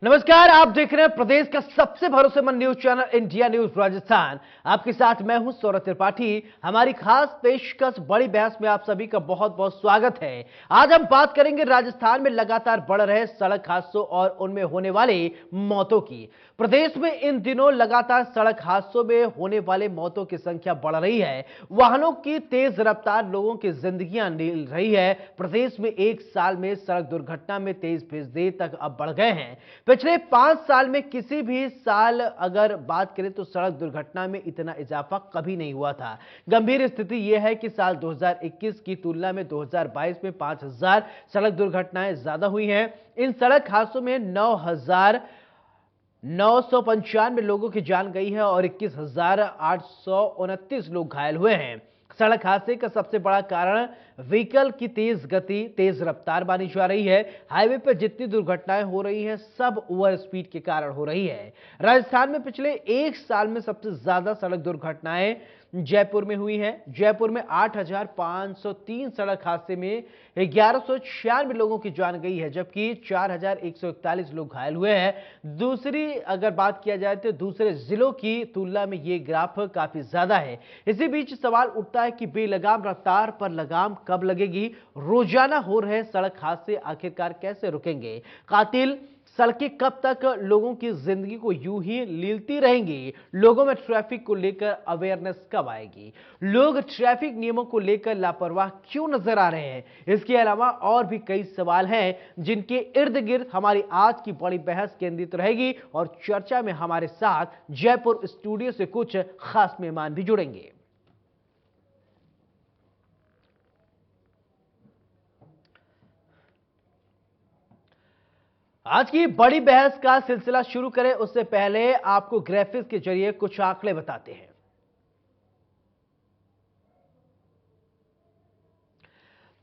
नमस्कार, आप देख रहे हैं प्रदेश का सबसे भरोसेमंद news channel India news Rajasthan. आपके साथ मैं हूं सौरभ त्रिपाठी। हमारी खास पेशकश बड़ी बहस में आप सभी का बहुत बहुत स्वागत है। आज हम बात करेंगे राजस्थान में लगातार बढ़ रहे सड़क हादसों और उनमें होने वाली मौतों की। प्रदेश में इन दिनों लगातार सड़क हादसों में होने वाले मौतों की संख्या बढ़ रही है। वाहनों की तेज रफ्तार लोगों की जिंदगियां ले रही है। प्रदेश में एक साल में सड़क दुर्घटना में 23% तक अब बढ़ गए हैं। पिछले 5 साल में किसी भी साल अगर बात करें तो सड़क दुर्घटना में इतना इजाफा कभी नहीं हुआ था। गंभीर स्थिति यह है कि साल 2021 की तुलना में 2022 में 5000 सड़क दुर्घटनाएं ज्यादा हुई हैं। इन सड़क हादसों में 9,995 लोगों की जान गई है और 21,829 लोग घायल हुए हैं। सड़क हादसे का सबसे बड़ा कारण व्हीकल की तेज गति, तेज रफ्तार मानी जा रही है। हाईवे पर जितनी दुर्घटनाएं हो रही हैं सब ओवर स्पीड के कारण हो रही है। राजस्थान में पिछले एक साल में सबसे ज्यादा सड़क दुर्घटनाएं जयपुर में हुई है। जयपुर में 8,503 सड़क हादसे में 1196 लोगों की जान गई है, जबकि 4,141 लोग घायल हुए हैं। दूसरी अगर बात किया जाए तो दूसरे जिलों की तुलना में यह ग्राफ काफी ज्यादा है। इसी बीच सवाल उठता है कि बेलगाम रफ्तार पर लगाम कब लगेगी। रोजाना हो रहे सड़क हादसे आखिरकार कैसे रुकेंगे। कातिल सड़कें कब तक लोगों की जिंदगी को यूं ही लीलती रहेंगी। लोगों में ट्रैफिक को लेकर अवेयरनेस कब आएगी। लोग ट्रैफिक नियमों को लेकर लापरवाह क्यों नजर आ रहे हैं। इसके अलावा और भी कई सवाल हैं जिनके इर्द गिर्द हमारी आज की बड़ी बहस केंद्रित रहेगी और चर्चा में हमारे साथ जयपुर स्टूडियो से कुछ खास मेहमान भी जुड़ेंगे। आज की बड़ी बहस का सिलसिला शुरू करें उससे पहले आपको ग्राफिक्स के जरिए कुछ आंकड़े बताते हैं।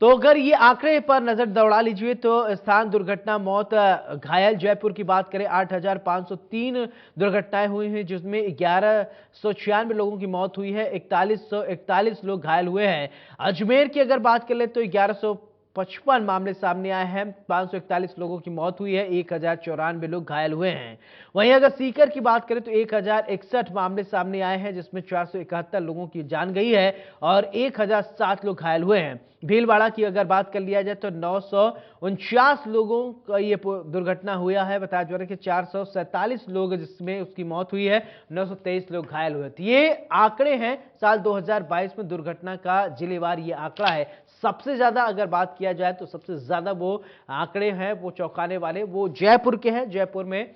तो अगर ये आंकड़े पर नजर दौड़ा लीजिए तो स्थान दुर्घटना मौत घायल जयपुर की बात करें 8,503 दुर्घटनाएं हुई हैं, जिसमें 1196 लोगों की मौत हुई है, 4141 लोग घायल हुए हैं। अजमेर की अगर बात कर ले तो 1155 मामले सामने आए हैं, 541 लोगों की मौत हुई है, 1094 लोग घायल हुए हैं। वहीं अगर सीकर की बात करें तो 1061 मामले सामने आए हैं, जिसमें 471 लोगों की जान गई है और 1007 लोग घायल हुए हैं। भीलवाड़ा की अगर बात कर लिया जाए तो 949 लोगों का ये दुर्घटना हुआ है। बताया जा रहा है कि 447 लोग जिसमें उसकी मौत हुई है, 923 लोग घायल हुए थे। ये आंकड़े हैं साल 2022 में दुर्घटना का जिलेवार ये आंकड़ा है। सबसे ज्यादा अगर बात किया जाए तो सबसे ज्यादा वो आंकड़े हैं वो चौंकाने वाले वो जयपुर के हैं। जयपुर में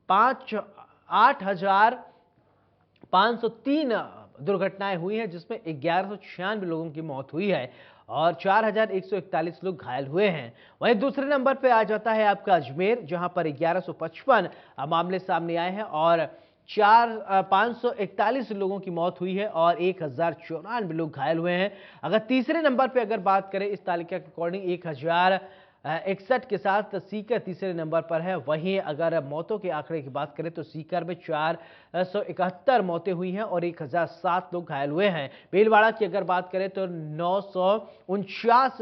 8,503 दुर्घटनाएं हुई हैं, जिसमें 1196 लोगों की मौत हुई है और 4,141 लोग घायल हुए हैं। वहीं दूसरे नंबर पर आ जाता है आपका अजमेर, जहां पर 1155 मामले सामने आए हैं और 541 लोगों की मौत हुई है और 1094 लोग घायल हुए हैं। अगर तीसरे नंबर पर अगर बात करें इस तालिका के अकॉर्डिंग 1061 के साथ सीकर तीसरे नंबर पर है। वहीं अगर मौतों के आंकड़े की बात करें तो सीकर में 471 मौतें हुई हैं और 1007 लोग घायल हुए हैं। भीलवाड़ा की अगर बात करें तो 949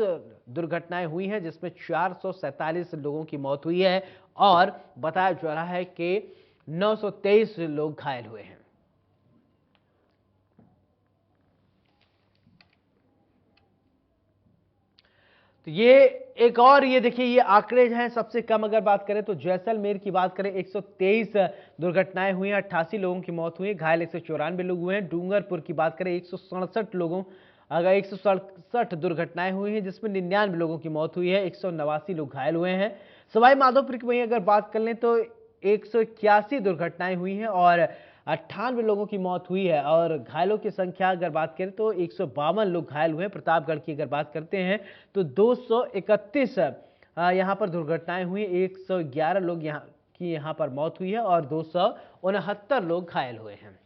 दुर्घटनाएं हुई हैं, जिसमें 447 लोगों की मौत हुई है और बताया जा रहा है कि 923 लोग घायल हुए हैं। तो ये एक और ये देखिए ये आंकड़े हैं। सबसे कम अगर बात करें तो जैसलमेर की बात करें 123 दुर्घटनाएं हुई हैं, 88 लोगों की मौत हुई है, घायल 194 लोग हुए हैं। डूंगरपुर की बात करें 167 लोगों अगर 167 दुर्घटनाएं हुई हैं, जिसमें 99 लोगों की मौत हुई है, 189 लोग घायल हुए हैं। सवाई माधोपुर की वहीं अगर बात कर लें तो 181 दुर्घटनाएं हुई हैं और 98 लोगों की मौत हुई है और घायलों की संख्या अगर बात करें तो 152 लोग घायल हुए हैं। प्रतापगढ़ की अगर बात करते हैं तो 231 यहां पर दुर्घटनाएं हुई, 111 लोग यहां पर मौत हुई है और 269 लोग घायल हुए हैं।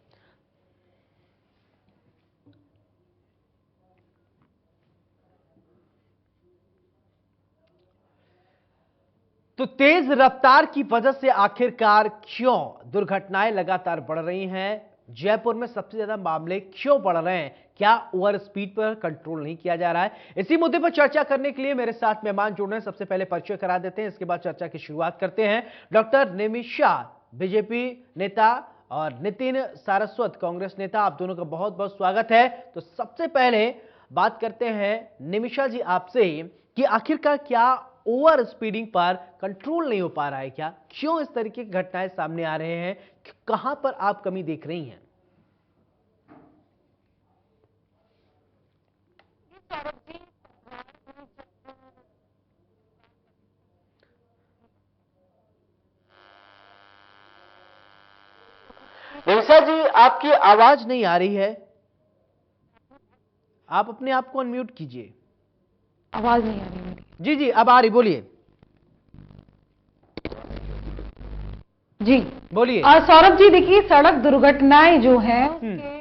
तो तेज रफ्तार की वजह से आखिरकार क्यों दुर्घटनाएं लगातार बढ़ रही हैं। जयपुर में सबसे ज्यादा मामले क्यों बढ़ रहे हैं, क्या ओवर स्पीड पर कंट्रोल नहीं किया जा रहा है? इसी मुद्दे पर चर्चा करने के लिए मेरे साथ मेहमान जुड़ रहे हैं। सबसे पहले परिचय करा देते हैं, इसके बाद चर्चा की शुरुआत करते हैं। डॉक्टर निमिषा, बीजेपी नेता, और नितिन सारस्वत, कांग्रेस नेता। आप दोनों का बहुत बहुत स्वागत है। तो सबसे पहले बात करते हैं निमिषा जी आपसे कि आखिरकार क्या ओवर स्पीडिंग पर कंट्रोल नहीं हो पा रहा है? क्या, क्यों इस तरीके की घटनाएं सामने आ रहे हैं? कहां पर आप कमी देख रही हैं? निमिषा जी, आपकी आवाज नहीं आ रही है। आप अपने आप को अनम्यूट कीजिए। आवाज नहीं आ रही मेरी। जी जी, अब आ रही, बोलिए। जी बोलिए। सौरभ जी, देखिए, सड़क दुर्घटनाएं जो हैं उसके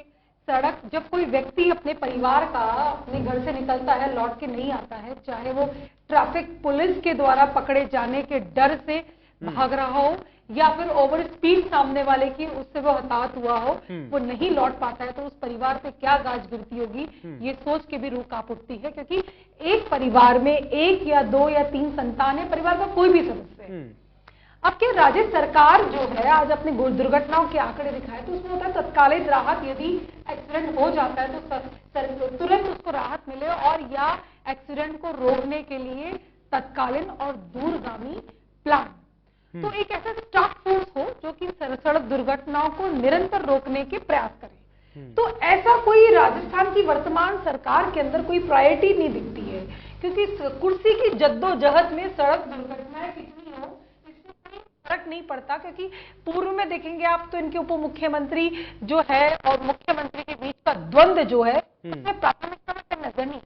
सड़क, जब कोई व्यक्ति अपने परिवार का अपने घर से निकलता है, लौट के नहीं आता है, चाहे वो ट्रैफिक पुलिस के द्वारा पकड़े जाने के डर से भाग रहा हो या फिर ओवर स्पीड सामने वाले की उससे वो हताहत हुआ हो, वो नहीं लौट पाता है, तो उस परिवार पे क्या गाज गिरती होगी, ये सोच के भी रूह कांप उठती है। क्योंकि एक परिवार में 1 या 2 या 3 संतान है, परिवार का कोई भी सदस्य है। अब क्या राज्य सरकार जो है आज अपनी दुर्घटनाओं के आंकड़े दिखाए, तो उसमें होता है तत्कालिक राहत। यदि एक्सीडेंट हो जाता है तो तुरंत उसको राहत मिले, और या एक्सीडेंट को रोकने के लिए तत्कालीन और दूरगामी प्लान। तो एक ऐसा टास्क फोर्स हो जो कि सड़क दुर्घटनाओं को निरंतर रोकने के प्रयास करे। तो ऐसा कोई राजस्थान की वर्तमान सरकार के अंदर कोई प्रायोरिटी नहीं दिखती है, क्योंकि कुर्सी की जद्दोजहद में सड़क दुर्घटनाएं कितनी हो इससे कोई फर्क नहीं पड़ता। क्योंकि पूर्व में देखेंगे आप तो इनके उप मुख्यमंत्री जो है और मुख्यमंत्री के बीच का द्वंद्व जो है उसमें प्राथमिकता में नजर नहीं।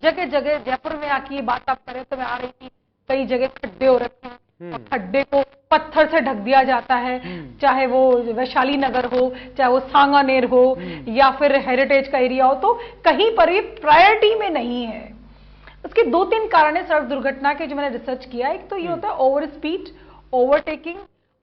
जगह जगह, जयपुर में आके ये बात आप करें तो मैं आ रही थी, कई जगह खड्डे हो रखे हैं और खड्डे को पत्थर से ढक दिया जाता है, चाहे वो वैशाली नगर हो, चाहे वो सांगानेर हो या फिर हेरिटेज का एरिया हो, तो कहीं पर भी प्रायोरिटी में नहीं है। उसके 2-3 कारण है सड़क दुर्घटना के, जो मैंने रिसर्च किया। एक तो ये होता है ओवर स्पीड, ओवरटेकिंग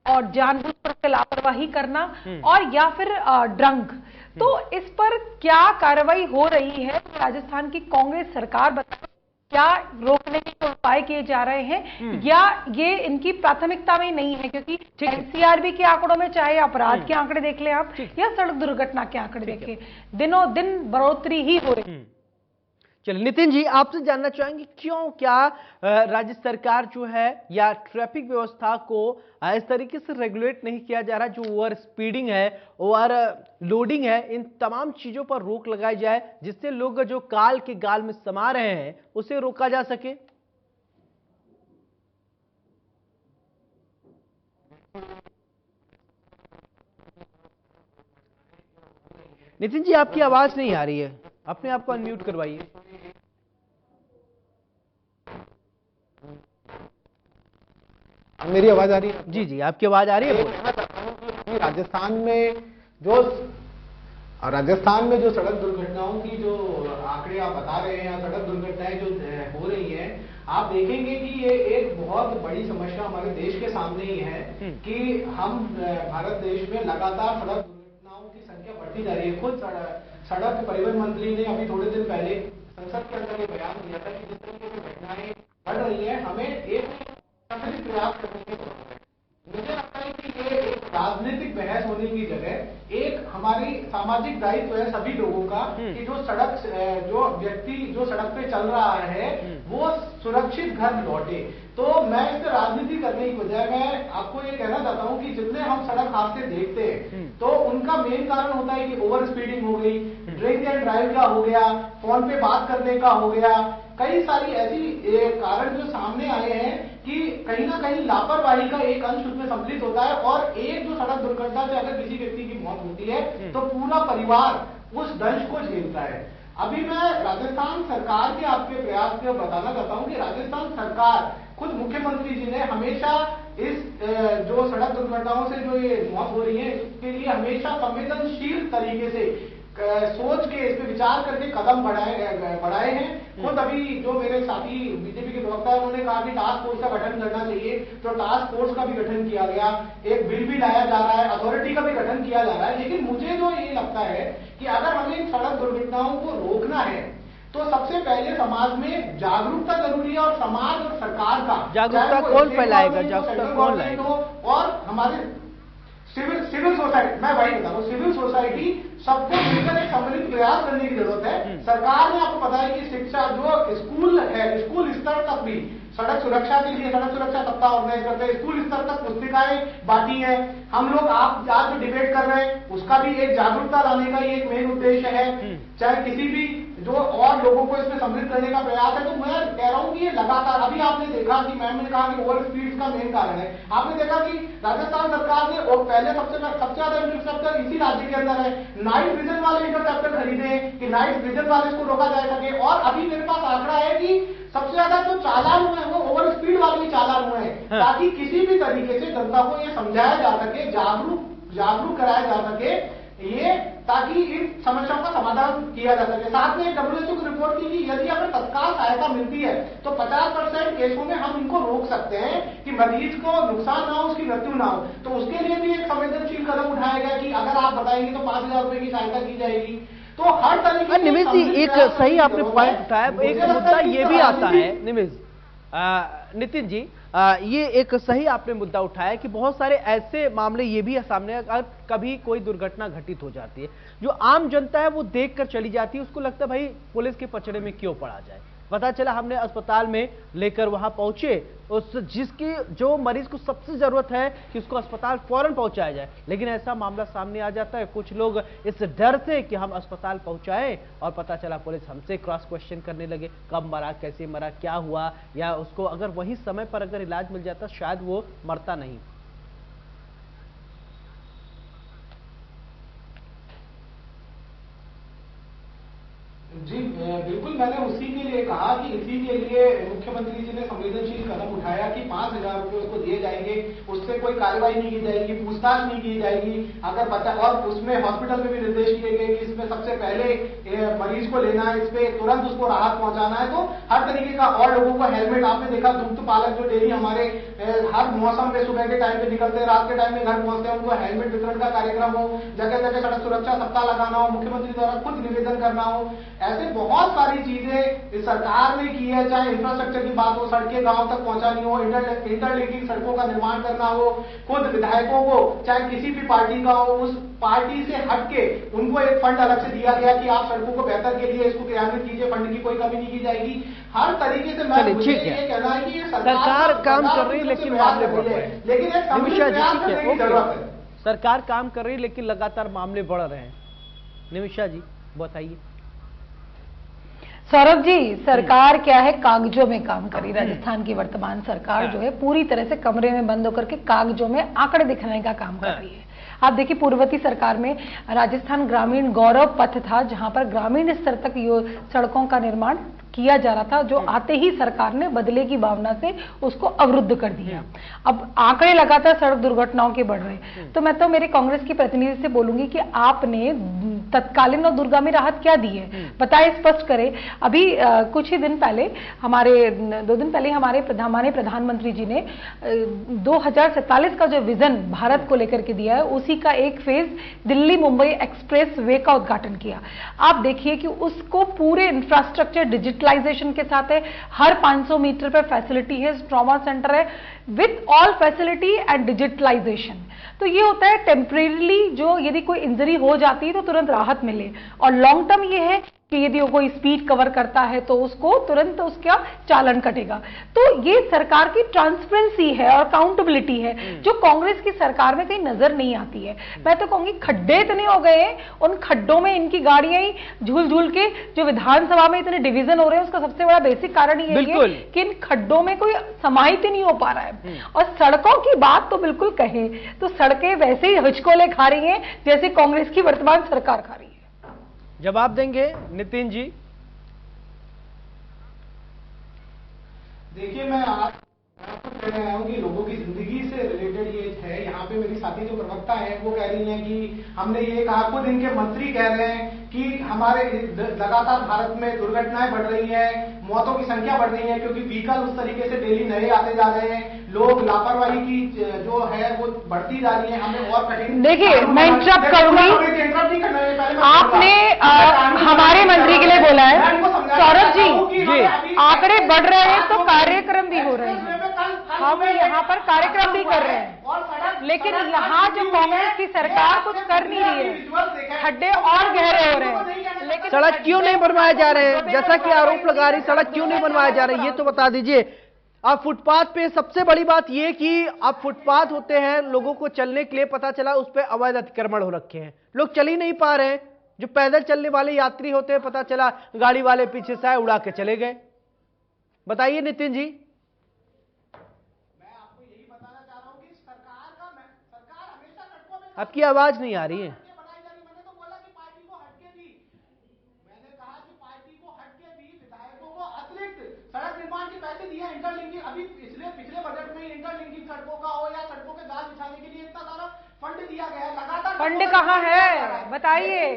और जानबूझकर लापरवाही करना, और या फिर ड्रंक। तो इस पर क्या कार्रवाई हो रही है राजस्थान की कांग्रेस सरकार बताए, क्या रोकने के उपाय किए जा रहे हैं, या ये इनकी प्राथमिकता में नहीं है? क्योंकि एनसीआरबी के आंकड़ों में चाहे अपराध के आंकड़े देख लें आप या सड़क दुर्घटना के आंकड़े देखें, दिनों दिन बढ़ोतरी ही हो रही है। चलिए नितिन जी, आपसे जानना चाहेंगे क्यों, क्या राज्य सरकार जो है या ट्रैफिक व्यवस्था को इस तरीके से रेगुलेट नहीं किया जा रहा, जो ओवर स्पीडिंग है, ओवर लोडिंग है, इन तमाम चीजों पर रोक लगाई जाए, जिससे लोग जो काल के गाल में समा रहे हैं उसे रोका जा सके? नितिन जी, आपकी आवाज नहीं आ रही है, अपने आप को अनम्यूट करवाइए। मेरी आवाज आ रही है? जी जी, आपकी आवाज आ रही है। राजस्थान में जो सड़क दुर्घटनाओं की जो आंकड़े आप बता रहे हैं, सड़क दुर्घटनाएं जो हो रही हैं, आप देखेंगे कि ये एक बहुत बड़ी समस्या हमारे देश के सामने ही है कि हम भारत देश में लगातार सड़क दुर्घटनाओं की संख्या बढ़ती जा रही है। खुद सड़क परिवहन मंत्री ने अभी थोड़े दिन पहले संसद के अंदर ये बयान दिया था कि जिस तरीके की घटनाएं बढ़ रही है, हमें एक प्रयास करने की जरूरत है। मुझे लगता है कि ये एक राजनीतिक बहस होने की जगह एक हमारी सामाजिक दायित्व है सभी लोगों का कि जो व्यक्ति जो सड़क पे चल रहा है वो सुरक्षित घर लौटे। तो मैं इस पर राजनीति करने की बजाय मैं आपको ये कहना चाहता हूं कि जितने हम सड़क हादसे देखते हैं तो उनका मेन कारण होता है कि ओवर स्पीडिंग हो गई, ड्रिंक एंड ड्राइव का हो गया, फोन पे बात करने का हो गया, कई सारी ऐसी कारण जो सामने आए हैं कि कहीं ना कहीं लापरवाही का एक अंश उसमें सम्मिलित होता है। और एक जो सड़क दुर्घटना से अगर किसी व्यक्ति की मौत होती है तो पूरा परिवार उस दंश को झेलता है। अभी मैं राजस्थान सरकार के आपके प्रयास को बताना चाहता हूं कि राजस्थान सरकार, खुद मुख्यमंत्री जी ने हमेशा इस जो सड़क दुर्घटनाओं से जो ये मौत हो रही है इसके लिए हमेशा संवेदनशील तरीके से सोच के इस पे विचार करके कदम बढ़ाए हैं। खुद अभी जो मेरे साथी बीजेपी के प्रवक्ता है उन्होंने कहा कि टास्क फोर्स का गठन करना चाहिए, तो टास्क फोर्स का भी गठन किया गया, एक बिल भी लाया जा रहा है, अथॉरिटी का भी गठन किया जा रहा है। लेकिन मुझे जो ये लगता है कि अगर हमें इन सड़क दुर्घटनाओं को रोकना है तो सबसे पहले समाज में जागरूकता जरूरी है, और समाज और सरकार का जागरूकता कौन फैलाएगा, जागरूकता कौन लाएगा, और हमारे सिविल सोसाइटी, मैं वही बता रहा हूँ, सिविल सोसाइटी सबको मिलकर एक सम्मिलित प्रयास करने की जरूरत है। सरकार ने आपको पता है कि शिक्षा जो स्कूल है, स्कूल स्तर तक भी सड़क सुरक्षा के लिए सड़क सुरक्षा सप्ताह ऑर्गेनाइज करते हैं, स्कूल स्तर तक पुस्तिकाएं बांटी है। हम लोग आप आज जो डिबेट कर रहे हैं उसका भी एक जागरूकता लाने का ये एक मेन उद्देश्य है, चाहे किसी भी जो और लोगों को इसमें सम्मिलित करने का प्रयास है। तो मैं कह रहा हूं कि ये लगातार, अभी आपने देखा कि मैम ने कहा कि ओवर स्पीड का मेन कारण है, आपने देखा कि राजस्थान सरकार ने और पहले सबसे ज्यादा इंफ्रास्ट्रक्चर इसी राज्य के अंदर है, नाइट विजन वाले इंफ्रास्ट्रक्चर खरीदे कि नाइट विजन वाले इसको रोका जा सके। और अभी मेरे पास आंकड़ा है कि सबसे ज्यादा जो चालान हुए हैं वो ओवर स्पीड वाले ही चालान हुए हैं, ताकि किसी भी तरीके से जनता को ये समझाया जा सके, जागरूक कराया जा सके, ये ताकि इन समस्याओं का समाधान किया जा सके। साथ में WHO की रिपोर्ट थी कि यदि हमें तत्काल सहायता मिलती है तो 50% केसों में हम इनको रोक सकते हैं कि मरीज को नुकसान ना हो, उसकी मृत्यु ना हो। तो उसके लिए भी एक संवेदनशील कदम उठाया गया कि अगर आप बताएंगे तो 5,000 रुपए की सहायता की जाएगी। तो हर तरीके निमिष जी, एक सही आपने पॉइंट उठाया, एक मुद्दा ये भी आता है निमिष, नितिन जी, ये एक सही आपने मुद्दा उठाया कि बहुत सारे ऐसे मामले ये भी सामने, अगर कभी कोई दुर्घटना घटित हो जाती है, जो आम जनता है वो देखकर चली जाती है, उसको लगता है भाई पुलिस के पचड़े में क्यों पड़ा जाए। पता चला हमने अस्पताल में लेकर वहां पहुंचे, उस जिसकी जो मरीज को सबसे जरूरत है कि उसको अस्पताल फौरन पहुंचाया जाए, लेकिन ऐसा मामला सामने आ जाता है। कुछ लोग इस डर से कि हम अस्पताल पहुंचाएं और पता चला पुलिस हमसे क्रॉस क्वेश्चन करने लगे, कब मरा, कैसे मरा, क्या हुआ, या उसको अगर वही समय पर अगर इलाज मिल जाता शायद वो मरता नहीं। जी बिल्कुल, मैंने उसी के लिए कहा कि इसी के लिए मुख्यमंत्री जी ने संवेदनशील कदम उठाया कि 5,000 रुपए उसको दिए जाएंगे, उससे कोई कार्रवाई नहीं की जाएगी, पूछताछ नहीं की जाएगी अगर पता, और उसमें हॉस्पिटल में भी निर्देश दिए गए कि इसमें सबसे पहले मरीज को लेना है, इस पे तुरंत उसको राहत पहुंचाना है। तो हर तरीके का, और लोगों को हेलमेट, आपने देखा दुग्ध पालक जो डेली हमारे हर मौसम में सुबह के टाइम पे निकलते हैं, रात के टाइम में घर पहुंचते हैं, उनको हेलमेट वितरण का कार्यक्रम हो, जगह जगह सड़क सुरक्षा सप्ताह लगाना हो, मुख्यमंत्री द्वारा खुद निवेदन करना हो, ऐसे बहुत सारी चीजें इस सरकार ने की है। चाहे इंफ्रास्ट्रक्चर की बात हो, सड़कें गांव तक पहुंचानी हो, इंटरलिंकिंग सड़कों का निर्माण करना हो, खुद विधायकों को चाहे किसी भी पार्टी का हो, उस पार्टी से हटके उनको एक फंड अलग से दिया गया कि आप सड़कों को बेहतर के लिए इसको क्रियान्वित कीजिए, फंड की कोई कमी नहीं की जाएगी। हर तरीके से मैं मुझे ये कहना है कि सरकार काम कर रही है लेकिन मामले बढ़ रहे हैं, लेकिन एक सम्मिलित प्रयास करने की जरूरत है। सरकार काम कर रही है लेकिन लगातार मामले बढ़ रहे हैं। निमिषा जी बताइए। सौरभ जी, सरकार क्या है, कागजों में काम करी। राजस्थान की वर्तमान सरकार जो है पूरी तरह से कमरे में बंद होकर के कागजों में आंकड़े दिखाने का काम कर रही है। आप देखिए, पूर्ववर्ती सरकार में राजस्थान ग्रामीण गौरव पथ था, जहां पर ग्रामीण स्तर तक सड़कों का निर्माण किया जा रहा था, जो आते ही सरकार ने बदले की भावना से उसको अवरुद्ध कर दिया। अब आंकड़े लगातार सड़क दुर्घटनाओं के बढ़ रहे, तो मैं तो मेरे कांग्रेस की प्रतिनिधि से बोलूंगी कि आपने तत्कालीन और दूरगामी राहत क्या दी है, बताए, स्पष्ट करें। अभी कुछ ही दिन पहले, 2 दिन पहले हमारे प्रधानमंत्री जी ने 2047 का जो विजन भारत को लेकर के दिया है, उसी का एक phase Delhi Mumbai express way का उद्घाटन किया। आप देखिए कि उसको पूरे इंफ्रास्ट्रक्चर डिजिटलाइजेशन के साथ है, हर 500 मीटर पर फैसिलिटी है, ट्रॉमा सेंटर है, with all facility and digitalisation. तो ये होता है टेम्परेरीली, जो यदि कोई इंजरी हो जाती है तो तुरंत राहत मिले, और लॉन्ग टर्म ये है कि यदि वो कोई स्पीड कवर करता है तो उसको तुरंत उसका चालान कटेगा। तो ये सरकार की ट्रांसपेरेंसी है और अकाउंटेबिलिटी है, जो कांग्रेस की सरकार में कहीं नजर नहीं आती है। मैं तो कहूंगी खड्डे इतने हो गए हैं, उन खड्डों में इनकी गाड़ियां ही झूल झूल के, जो विधानसभा में इतने डिवीजन हो रहे हैं, उसका सबसे बड़ा बेसिक कारण ये है कि इन खड्डों में कोई समाहित ही नहीं हो पा रहा है। और सड़कों की बात तो बिल्कुल कहें तो सड़कें वैसे ही हिचकोले खा रही हैं जैसे कांग्रेस की वर्तमान सरकार खा रही है। जवाब देंगे नितिन जी। देखिए, मैं आपको कहना आया हूं कि लोगों की जिंदगी से रिलेटेड ये है। यहाँ पे मेरी साथी जो प्रवक्ता है वो कह रही हैं कि हमने ये कहा, खुद इनके मंत्री कह रहे हैं कि हमारे लगातार भारत में दुर्घटनाएं बढ़ रही हैं, मौतों की संख्या बढ़ रही है, क्योंकि व्हीकल उस तरीके से डेली नए आते जा रहे हैं, लोग लापरवाही की जो है वो बढ़ती जा रही है, हमें और कठिन। देखिए, मैं इंटरप्ट करूंगी, आपने हमारे मंत्री के लिए बोला है। सौरभ जी, आंकड़े बढ़ रहे हैं तो कार्यक्रम भी हो रहे हैं, हम यहाँ पर कार्यक्रम भी कर रहे हैं, लेकिन यहाँ जो कांग्रेस की सरकार कुछ कर नहीं रही है, खड्डे और गहरे हो रहे हैं। लेकिन सड़क क्यों नहीं बनवाए जा रहे हैं, जैसा कि आरोप लगा रही, सड़क क्यों नहीं बनवाए जा रहे हैं, ये तो बता दीजिए। अब फुटपाथ पे सबसे बड़ी बात ये कि अब फुटपाथ होते हैं, लोगों को चलने के लिए पता चला उस पर अवैध अतिक्रमण हो रखे हैं, लोग चल ही नहीं पा रहे हैं। जो पैदल चलने वाले यात्री होते हैं, पता चला गाड़ी वाले पीछे से आए, उड़ा के चले गए। बताइए नितिन जी। आपकी आवाज नहीं आ रही है। सड़क निर्माण के पैसे दिए, इंटरलिंकिंग अभी पिछले बजट में इंटरलिंकिंग सड़कों का हो या सड़कों के जाल बिछाने के लिए इतना सारा फंड दिया गया है, लगातार फंड कहाँ है बताइए।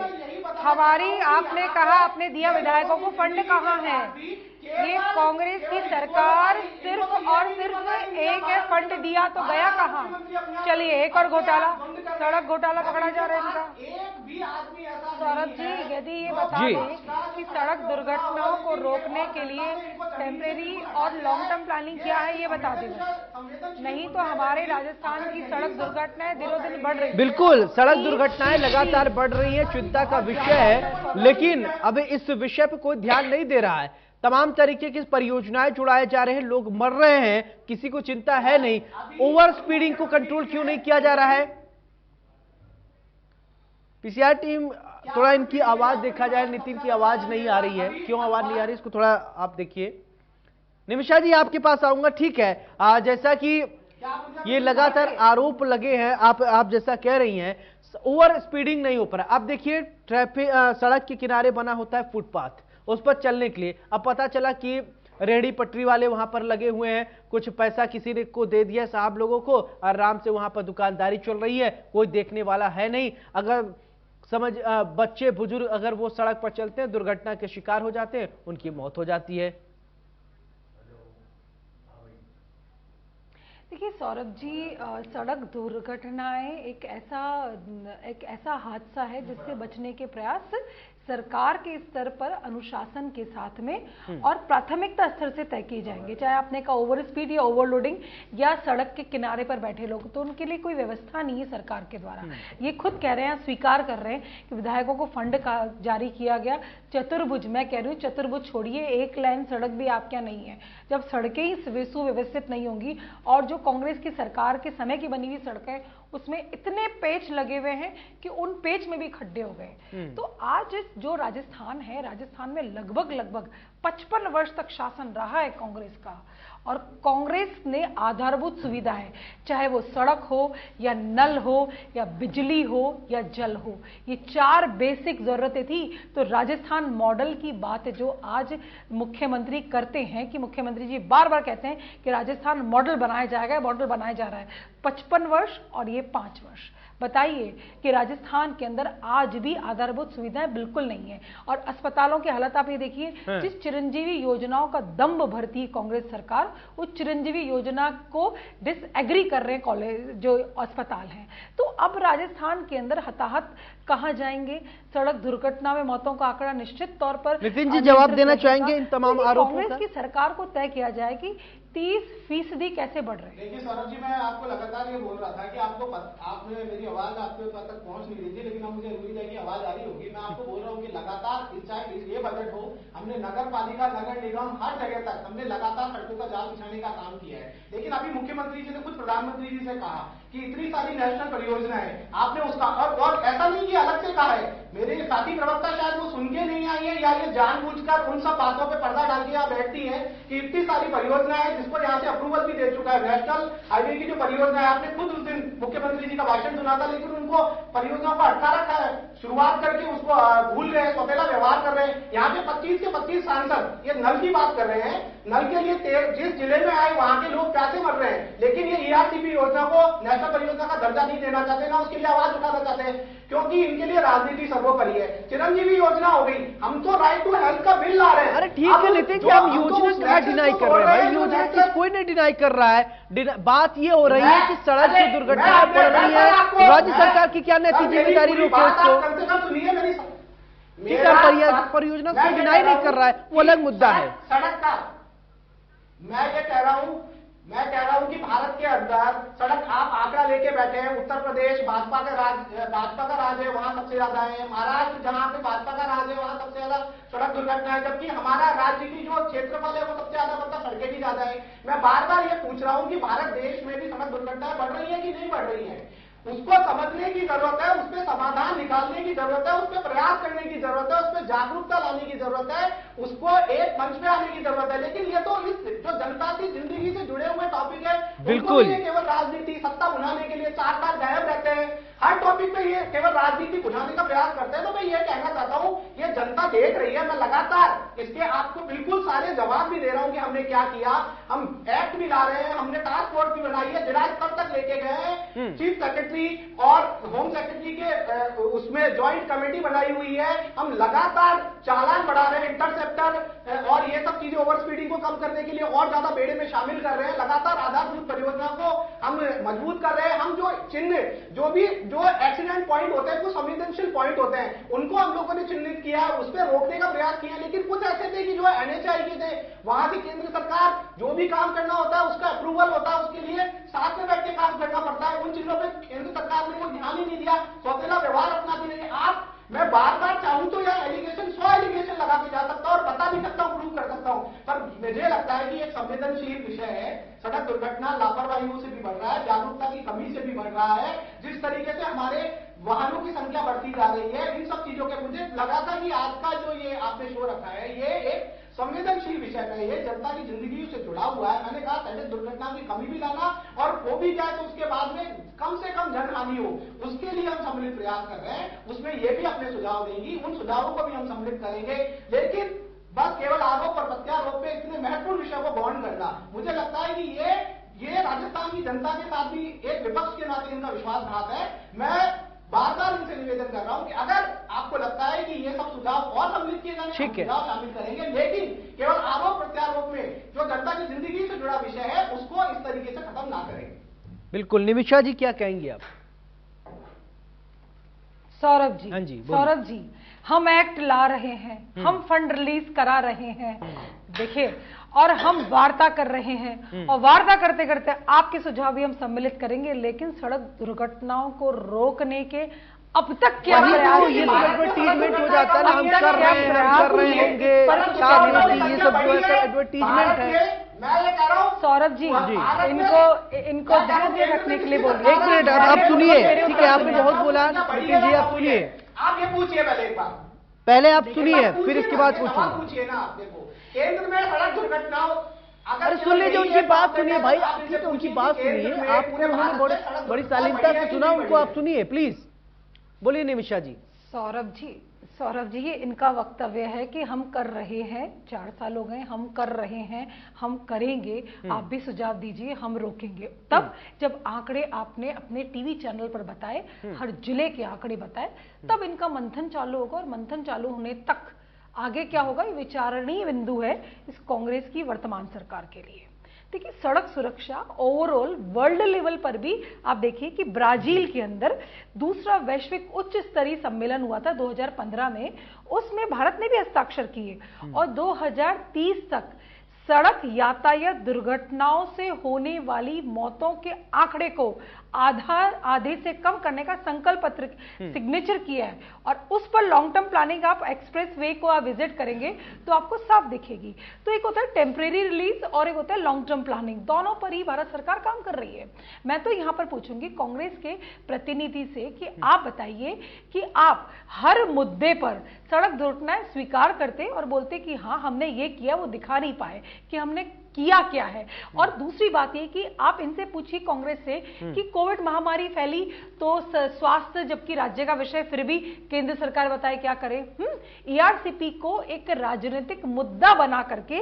हमारी आपने कहा आपने दिया, विधायकों को फंड कहाँ है? ये कांग्रेस की सरकार सिर्फ और सिर्फ एक है, फंड दिया तो गया कहाँ? चलिए, एक और घोटाला, सड़क घोटाला पकड़ा जा रहा है इनका। एक भी आदमी ऐसा सौरभ जी, यदि ये बता दें कि सड़क दुर्घटनाओं को रोकने के लिए टेम्परेरी और लॉन्ग टर्म प्लानिंग क्या है, ये बता दें, नहीं तो हमारे राजस्थान की सड़क दुर्घटनाएं दिनों दिन बढ़ रही है। बिल्कुल, सड़क दुर्घटनाएं लगातार बढ़ रही है, चिंता का विषय है, लेकिन अब इस विषय पर कोई ध्यान नहीं दे रहा है। तमाम तरीके की परियोजनाएं जुड़ाए जा रहे हैं, लोग मर रहे हैं, किसी को चिंता है नहीं। ओवर स्पीडिंग को कंट्रोल क्यों नहीं किया जा रहा है? पीसीआर टीम, थोड़ा इनकी आवाज देखा जाए। नितिन की आवाज नहीं आ रही है, क्यों आवाज नहीं आ रही, इसको थोड़ा आप देखिए। निमिषा जी, आपके पास आऊंगा। ठीक है, जैसा कि ये लगातार आरोप लगे हैं, आप जैसा कह रही हैं, ओवर स्पीडिंग नहीं हो पा रहा। अब देखिए, ट्रैफिक सड़क के किनारे बना होता है फुटपाथ, उस पर चलने के लिए। अब पता चला कि रेहड़ी पटरी वाले वहां पर लगे हुए हैं, कुछ पैसा किसी ने को दे दिया साहब लोगों को, आराम से वहां पर दुकानदारी चल रही है, कोई देखने वाला है नहीं। अगर बच्चे बुजुर्ग अगर वो सड़क पर चलते हैं, दुर्घटना के शिकार हो जाते हैं, उनकी मौत हो जाती है। देखिए सौरभ जी, सड़क दुर्घटनाएं एक ऐसा हादसा है जिससे बचने के प्रयास सरकार के स्तर पर अनुशासन के साथ में और प्राथमिकता स्तर से तय किए जाएंगे। चाहे आपने कहा ओवर स्पीड या ओवरलोडिंग या सड़क के किनारे पर बैठे लोग, तो उनके लिए कोई व्यवस्था नहीं है सरकार के द्वारा। ये खुद कह रहे हैं, स्वीकार कर रहे हैं कि विधायकों को फंड का जारी किया गया। चतुर्भुज, मैं कह रही हूँ चतुर्भुज छोड़िए, एक लाइन सड़क भी आपके यहाँ नहीं है। जब सड़कें ही सुव्यवस्थित नहीं होंगी, और जो कांग्रेस की सरकार के समय की बनी हुई सड़कें, उसमें इतने पेच लगे हुए हैं कि उन पेच में भी खड्डे हो गए। तो आज जो राजस्थान है, राजस्थान में लगभग 55 वर्ष तक शासन रहा है कांग्रेस का, और कांग्रेस ने आधारभूत सुविधाएं, चाहे वो सड़क हो या नल हो या बिजली हो या जल हो, ये 4 बेसिक जरूरतें थी। तो राजस्थान मॉडल की बात है जो आज मुख्यमंत्री करते हैं, कि मुख्यमंत्री जी बार बार कहते हैं कि राजस्थान मॉडल बनाया जाएगा, मॉडल बनाया जा रहा है। 55 वर्ष और ये 5 वर्ष, बताइए कि राजस्थान के अंदर आज भी आधारभूत सुविधाएं बिल्कुल नहीं है। और अस्पतालों की हालत आप ये देखिए, जिस चिरंजीवी योजनाओं का दम्भ भरती है कांग्रेस सरकार, उस चिरंजीवी योजना को डिसएग्री कर रहे हैं कॉलेज जो अस्पताल हैं। तो अब राजस्थान के अंदर हताहत कहां जाएंगे? सड़क दुर्घटना में मौतों का आंकड़ा निश्चित तौर पर नितिन जी जवाब देना चाहेंगे इन तमाम आरोपों का? कांग्रेस की सरकार को तय किया जाए कि 30% कैसे बढ़ रहे हैं। देखिए सौरभ जी, मैं आपको लगातार ये बोल रहा था कि आपने मेरी आवाज आपके पास तक पहुंच नहीं रही थी, लेकिन अब मुझे उम्मीद है कि आवाज आ रही होगी। मैं आपको बोल रहा हूँ कि लगातार, चाहे ये बजट हो, हमने नगर पालिका, नगर निगम, हर जगह तक हमने लगातार सड़कों का जाल बिछाने का काम किया है। लेकिन अभी मुख्यमंत्री जी ने खुद प्रधानमंत्री जी से कहा कि इतनी सारी नेशनल परियोजनाएं, आपने उसका और ऐसा नहीं कि अलग से कहा है, मेरे साथी प्रवक्ता शायद वो सुन के नहीं आई है या ये जानबूझकर उन सब बातों पे पर्दा डाल के यहाँ बैठती है कि इतनी सारी परियोजनाएं जिसको यहाँ से अप्रूवल भी दे चुका है। नेशनल हाईवे की जो परियोजना है, आपने खुद उस दिन मुख्यमंत्री जी का भाषण सुना था, लेकिन उनको परियोजनाओं को अटका रखा है, शुरुआत करके उसको भूल गए, सौतेला व्यवहार कर रहे हैं। यहाँ पे 25 के 25 सांसद ये नल की बात कर रहे हैं, नल के लिए जिस जिले में आए वहां के लोग प्यासे मर रहे हैं, लेकिन ये ERCP योजना को नेशनल परियोजना का दर्जा दर्जा नहीं देना चाहते, ना उसके लिए आवाज उठाना चाहते हैं, क्योंकि इनके लिए राजनीति सर्वोपरि है। चिरंजीवी योजना हो गई, हम तो राइट टू हेल्थ का बिल ला रहे हैं। अरे ठीक है नितिन जी, हम योजना क्या डिनाई कर रहे हैं भाई, योजना की कोई नहीं डिनाई कर रहा है। बात ये हो रही है कि सड़क की दुर्घटनाएं बढ़ रही है, राज्य सरकार की क्या नैतिक जिम्मेदारी रोके उसको। कम से कम सुनिए मेरी, ठीक है, परियोजना को डिनाई नहीं कर रहा है, वो अलग मुद्दा है। सड़क का मैं ये कह रहा हूं कि भारत के अंदर सड़क, आप आंकड़ा लेके बैठे हैं, उत्तर प्रदेश भाजपा का राज है, वहां सबसे ज्यादा है। महाराष्ट्र जहां पे भाजपा का राज है, वहां सबसे ज्यादा सड़क दुर्घटना है, जबकि हमारा राज्य की जो क्षेत्रफल है वो सबसे ज्यादा, मतलब सड़कें भी ज्यादा है। मैं बार बार ये पूछ रहा हूं कि भारत देश में भी सड़क दुर्घटनाएं बढ़ रही है कि नहीं बढ़ रही है, उसको समझने की जरूरत है, उसपे समाधान निकालने की जरूरत है, उसपे प्रयास करने की जरूरत है, उसपे जागरूकता लाने की जरूरत है, उसको एक मंच पे आने की जरूरत है। लेकिन ये तो इस जो जनता की जिंदगी से जुड़े हुए टॉपिक है, बिल्कुल केवल राजनीति सत्ता बुझाने के लिए 4 साल गायब रहते हैं, हर टॉपिक पे ये केवल राजनीति बुझाने का प्रयास करते हैं। तो मैं ये कहना चाहता हूं, ये जनता देख रही है, मैं लगातार इसके आपको बिल्कुल सारे जवाब भी दे रहा हूं कि हमने क्या किया। हम एक्ट भी ला रहे हैं, हमने टास्क फोर्स भी बनाई है, जिला स्तर तक लेके गए हैं, चीफ सेक्रेटरी और होम सेक्रेटरी के उसमें ज्वाइंट कमेटी बनाई हुई है। हम लगातार चालान बढ़ा रहे हैं, इंटरसेप्टर और ये सब चीजें, ओवर स्पीडिंग को कम करने के लिए और ज्यादा बेड़े में शामिल कर रहे हैं। लगातार आधारभूत परियोजना को हम मजबूत कर रहे हैं। हम जो चिन्ह, जो एक्सीडेंट पॉइंट होते हैं, कुछ संवेदनशील पॉइंट होते हैं, उनको हम लोगों ने चिन्हित किया, उस पर रोकने का प्रयास किया। लेकिन कुछ ऐसे थे कि जो एनएचआई के थे, वहां से केंद्र सरकार जो भी काम करना होता है उसका अप्रूवल होता है, उसके लिए साथ में बैठ के काम करना पड़ता है। उन चीजों पर केंद्र सरकार ने कोई ध्यान ही नहीं दिया, सौतेला व्यवहार अपनाती रही। आप, मैं बार बार चाहूं तो यह एलिगेशन 100 एलिगेशन लगा के जा सकता हूं और बता भी सकता हूं, प्रूव कर सकता हूं, पर मुझे लगता है कि एक संवेदनशील विषय है। सड़क दुर्घटना लापरवाहियों से भी बढ़ रहा है, जागरूकता की कमी से भी बढ़ रहा है। जिस तरीके से हमारे वाहनों की संख्या बढ़ती जा रही है, इन सब चीजों के, मुझे लगा था कि आज का जो ये आपने शो रखा है, ये एक संवेदनशील विषय है, ये जनता की जिंदगी से जुड़ा हुआ है। मैंने कहा सड़क दुर्घटना की कमी भी लाना, और हो भी जाए तो उसके बाद में कम से कम जनहानि हो, उसके लिए हम सम्मिलित प्रयास कर रहे हैं। उसमें ये भी अपने सुझाव देंगी, उन सुझावों को भी हम सम्मिलित करेंगे। लेकिन बस केवल आरोप और प्रत्यारोप पे इतने महत्वपूर्ण विषय को बॉन्ड करना, मुझे लगता है कि ये राजस्थान की जनता के साथ भी एक विपक्ष के नाते इनका विश्वासघात है। मैं बार बार इनसे निवेदन कर रहा हूं कि अगर आपको लगता है कि ये सब सुझाव और सम्मिलित किए जाने, सुझाव शामिल करेंगे, लेकिन केवल आरोप प्रत्यारोप में जो जनता की जिंदगी से जुड़ा विषय है उसको इस तरीके से खत्म ना करें। बिल्कुल। निमिषा जी क्या कहेंगे आप? सौरभ जी, हाँ जी, सौरभ जी, हम एक्ट ला रहे हैं, हम फंड रिलीज करा रहे हैं, देखिए, और हम वार्ता कर रहे हैं, और वार्ता करते करते आपके सुझाव भी हम सम्मिलित करेंगे। लेकिन सड़क दुर्घटनाओं को रोकने के अब तक क्या प्रयास, ये तो एडवर्टीजमेंट हो जाता है ना, हम कर रहे होंगे, ये सब जो है एडवर्टीजमेंट है। मैं ये कह रहा हूं सौरभ जी, इनको ध्यान में रखने के लिए बोलिए। एक मिनट, आप सुनिए, ठीक है, आपने बहुत बोला, नितिन जी आप सुनिए, आप ये पूछिए पहले एक बार, पहले आप सुनिए, फिर इसके बाद पूछिए ना। आप देखो, केंद्र में सड़क दुर्घटनाओं, अरे सुन लीजिए, उनकी बात सुनिए भाई, आप उनकी बात सुनिए, आपने उन्होंने बड़ी शालीनता से सुना, उनको आप सुनिए प्लीज। बोलिए निमिषा जी। सौरभ जी, ये इनका वक्तव्य है कि हम कर रहे हैं, 4 साल हो गए, हम कर रहे हैं, हम करेंगे, आप भी सुझाव दीजिए, हम रोकेंगे। तब जब आंकड़े आपने अपने टीवी चैनल पर बताए, हर जिले के आंकड़े बताए, तब इनका मंथन चालू होगा, और मंथन चालू होने तक आगे क्या होगा, ये विचारणीय बिंदु है इस कांग्रेस की वर्तमान सरकार के लिए। देखिए, सड़क सुरक्षा ओवरऑल वर्ल्ड लेवल पर भी आप देखिए कि ब्राजील के अंदर दूसरा वैश्विक उच्च स्तरीय सम्मेलन हुआ था 2015 में, उसमें भारत ने भी हस्ताक्षर किए, और 2030 तक सड़क यातायात दुर्घटनाओं से होने वाली मौतों के आंकड़े को आधे से कम करने का संकल्प पत्र सिग्नेचर किया है। और उस पर लॉन्ग टर्म प्लानिंग, आप एक्सप्रेस वे को आप विजिट करेंगे तो आपको साफ दिखेगी। तो एक होता है टेम्परेरी रिलीज और एक होता है लॉन्ग टर्म प्लानिंग, दोनों पर ही भारत सरकार काम कर रही है। मैं तो यहां पर पूछूंगी कांग्रेस के प्रतिनिधि से कि आप बताइए कि आप हर मुद्दे पर सड़क दुर्घटनाएं स्वीकार करते और बोलते कि हाँ हमने ये किया, वो दिखा नहीं पाए कि हमने किया क्या है। और दूसरी बात ये कि आप इनसे पूछिए कांग्रेस से कि कोविड महामारी फैली तो स्वास्थ्य जबकि राज्य का विषय, फिर भी केंद्र सरकार बताए क्या करे। ईआरसीपी को एक राजनीतिक मुद्दा बना करके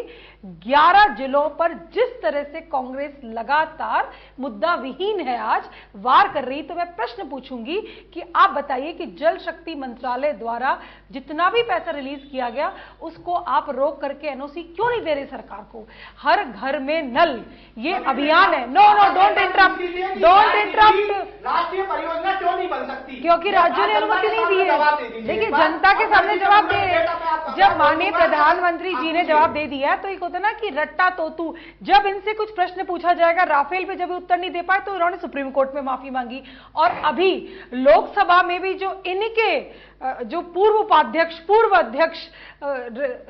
11 जिलों पर जिस तरह से कांग्रेस लगातार मुद्दा विहीन है आज वार कर रही, तो मैं प्रश्न पूछूंगी कि आप बताइए कि जल शक्ति मंत्रालय द्वारा जितना भी पैसा रिलीज किया गया उसको आप रोक करके एनओसी क्यों नहीं दे रहे सरकार को। हर घर में नल ये अभियान है। No no don't interrupt, don't interrupt. राष्ट्रीय परियोजना क्यों नहीं बन सकती? क्योंकि राज्यों ने अनुमति नहीं दी है। देखिए जनता के सामने जवाब दे, जब माननीय प्रधानमंत्री जी ने जवाब दे दिया तो एक होता ना कि रट्टा तोतू, जब इनसे कुछ प्रश्न पूछा जाएगा राफेल पे जब उत्तर नहीं दे पाए तो इन्होंने सुप्रीम कोर्ट में माफी मांगी। और अभी लोकसभा में भी जो इनके जो पूर्व अध्यक्ष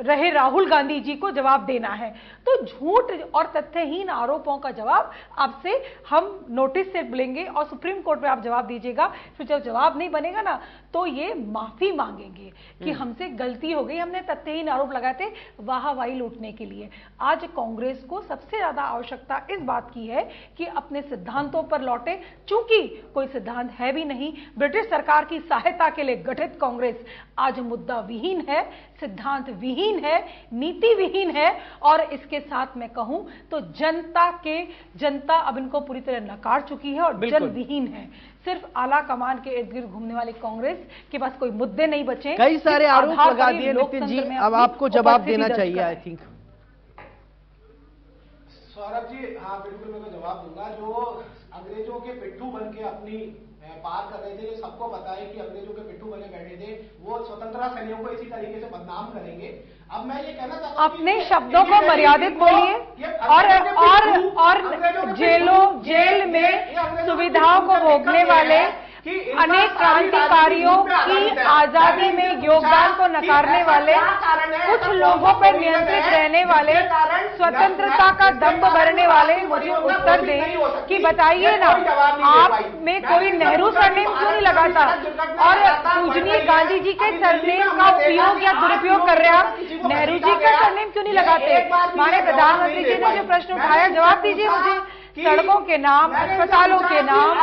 रहे राहुल गांधी जी को जवाब देना है, तो झूठ और तथ्यहीन आरोपों का जवाब आपसे हम नोटिस से लेंगे और सुप्रीम कोर्ट में आप जवाब दीजिएगा। फिर जब जवाब नहीं बनेगा ना तो ये माफी मांगेंगे कि हमसे गलती हो गई, हमने तथ्यहीन आरोप लगाए थे वाहवाही लूटने के लिए। आज कांग्रेस को सबसे ज्यादा आवश्यकता इस बात की है कि अपने सिद्धांतों पर लौटे, चूंकि कोई सिद्धांत है भी नहीं। ब्रिटिश सरकार की सहायता के लिए गठित कांग्रेस आज मुद्दा विहीन है, सिद्धांत विहीन है, नीति विहीन है। और इसके साथ मैं कहूं तो जनता अब इनको पूरी तरह नकार चुकी है और जन विहीन है। सिर्फ आला कमान के इर्द गिर्द घूमने वाली कांग्रेस के पास कोई मुद्दे नहीं बचे। कई सारे आरोप लगा दिए नितिन जी, अब आपको जवाब देना चाहिए। आई थिंक सौरभ जी, हाँ बिल्कुल मैं जवाब दूंगा। जो अंग्रेजों के पिट्ठू बन के अपनी पार कर रहे थे, जो सबको पता है कि अंग्रेजों के पिट्ठू बने बैठे थे, वो स्वतंत्रता सेनानियों को इसी तरीके से बदनाम करेंगे। अब मैं ये कहना चाहता हूं अपने शब्दों को मर्यादित बोलिए और जेल में सुविधाओं को भोगने वाले अनेक क्रांतिकारियों की आजादी में योगदान को नकारने वाले, कुछ लोगों पर नियंत्रित रहने वाले, स्वतंत्रता का दंभ भरने वाले मुझे उत्तर दें कि बताइए ना, आप में कोई नेहरू सरनेम क्यों नहीं लगाता और पूजनीय गांधी जी के सरनेम का उपयोग या दुरुपयोग कर रहे हैं आप? नेहरू जी का सरनेम क्यों नहीं लगाते? माननीय प्रधानमंत्री जी ने जो प्रश्न उठाया जवाब दीजिए मुझे। सड़कों के नाम, अस्पतालों के नाम,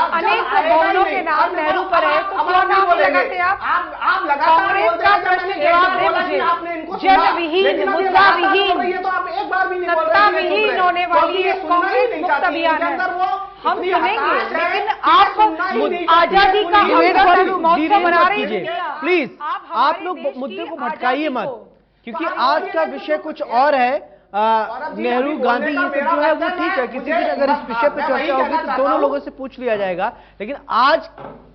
अनेक भवनों के नाम नेहरू पर है, तो क्यों नाम लगाते आप? कांग्रेस का प्रश्न जवाब दे मुझे। जनविहीन, मुद्दा विहीन, सत्ता विहीन होने वाली कांग्रेस मुक्त अभियान है। हम सुनेंगे, लेकिन आप आजादी का महोत्सव मना रही है। प्लीज आप लोग मुद्दे को भटकाइए मत, क्योंकि आज का विषय कुछ और है। नेहरू गांधी ये सब जो है वो ठीक है, किसी दिन अगर इस विषय पर चर्चा होगी तो दोनों लोगों से पूछ लिया जाएगा। लेकिन आज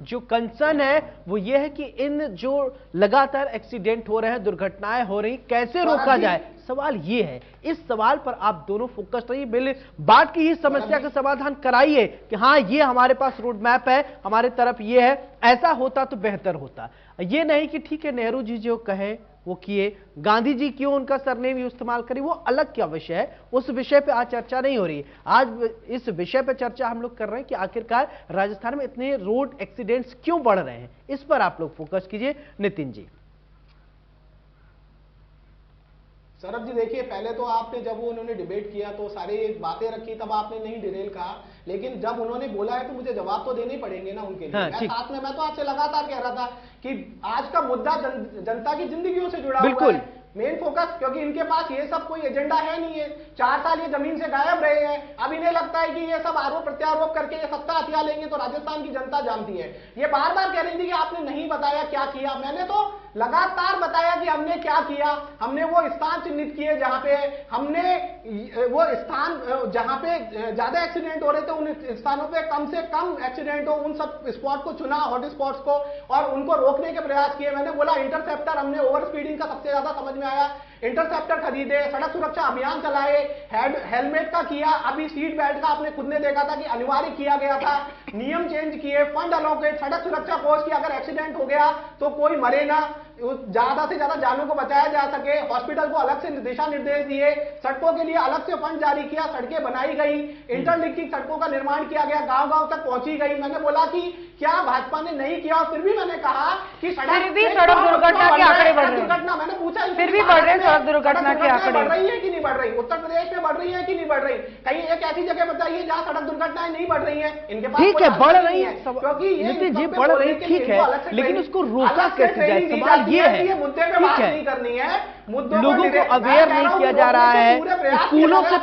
जो कंसर्न है वो ये है कि इन जो लगातार एक्सीडेंट हो रहे हैं, दुर्घटनाएं हो रही, कैसे रोका जाए, सवाल ये है। इस सवाल पर आप दोनों फोकस रहिए, बिल बात की ही समस्या का समाधान कराइए कि हाँ ये हमारे पास रोड मैप है, हमारे तरफ ये है, ऐसा होता तो बेहतर होता। ये नहीं कि ठीक है नेहरू जी जो कहे वो किए, गांधी जी क्यों उनका सरनेम इस्तेमाल करें, वो अलग क्या विषय है, उस विषय पे आज चर्चा नहीं हो रही है। आज इस विषय पे चर्चा हम लोग कर रहे हैं कि आखिरकार राजस्थान में इतने रोड एक्सीडेंट्स क्यों बढ़ रहे हैं, इस पर आप लोग फोकस कीजिए। नितिन जी। सौरभ जी देखिए, पहले तो आपने जब वो उन्होंने डिबेट किया तो सारी बातें रखी, तब आपने नहीं डिटेल कहा, लेकिन जब उन्होंने बोला है तो मुझे जवाब तो देने ही पड़ेंगे ना उनके लिए। हाँ, साथ में मैं तो आपसे लगातार कह रहा था कि आज का मुद्दा जनता की जिंदगियों से जुड़ा हुआ है, मेन फोकस, क्योंकि इनके पास ये सब कोई एजेंडा है नहीं है। 4 साल ये जमीन से गायब रहे हैं, अब इन्हें लगता है कि ये सब आरोप प्रत्यारोप करके ये सत्ता हथिया लेंगे तो राजस्थान की जनता जानती है। ये बार बार कह रही थी कि आपने नहीं बताया क्या किया। मैंने तो लगातार बताया कि हमने क्या किया। हमने वो स्थान चिन्हित किए जहां पे वो स्थान जहां पे ज्यादा एक्सीडेंट हो रहे थे, उन स्थानों पे कम से कम एक्सीडेंट हो, उन सब स्पॉट को चुना, हॉट स्पॉट्स को, और उनको रोकने के प्रयास किए। मैंने बोला इंटरसेप्टर, हमने ओवर स्पीडिंग का सबसे ज्यादा समझ में आया, इंटरसेप्टर खरीदे, सड़क सुरक्षा अभियान चलाए, हेलमेट का किया, अभी सीट बेल्ट का आपने खुद ने देखा था कि अनिवार्य किया गया था, नियम चेंज किए, फंड अलोकेट, सड़क सुरक्षा कोष की अगर एक्सीडेंट हो गया तो कोई मरे ना, ज्यादा से ज्यादा जानों को बचाया जा सके, हॉस्पिटल को अलग से दिशा निर्देश दिए, सड़कों के लिए अलग से फंड जारी किया, सड़कें बनाई गई, इंटरलिंकिंग सड़कों का निर्माण किया गया, गांव गांव तक पहुंची गई। मैंने बोला कि क्या भाजपा ने नहीं किया, और फिर भी मैंने कहा कि सड़क दुर्घटना के आंकड़े बढ़ रहे हैं, दुर्घटना मैंने पूछा फिर भी बढ़ रहे हैं सड़क दुर्घटना के आंकड़े बढ़ रही है कि नहीं बढ़ रही? उत्तर प्रदेश में बढ़ रही है कि नहीं बढ़ रही? कहीं एक ऐसी जगह बताइए जहां सड़क दुर्घटनाएं नहीं बढ़ रही है। इनके पास ठीक है, बढ़ रही है, क्योंकि नितिन जी बढ़ रही, ठीक है, लेकिन उसको रोका कैसे जाए? सवाल ये है, मुद्दे पे बात नहीं करनी है, मुद्दों लोगों को अवेयर नहीं किया जा रहा है। स्कूलों से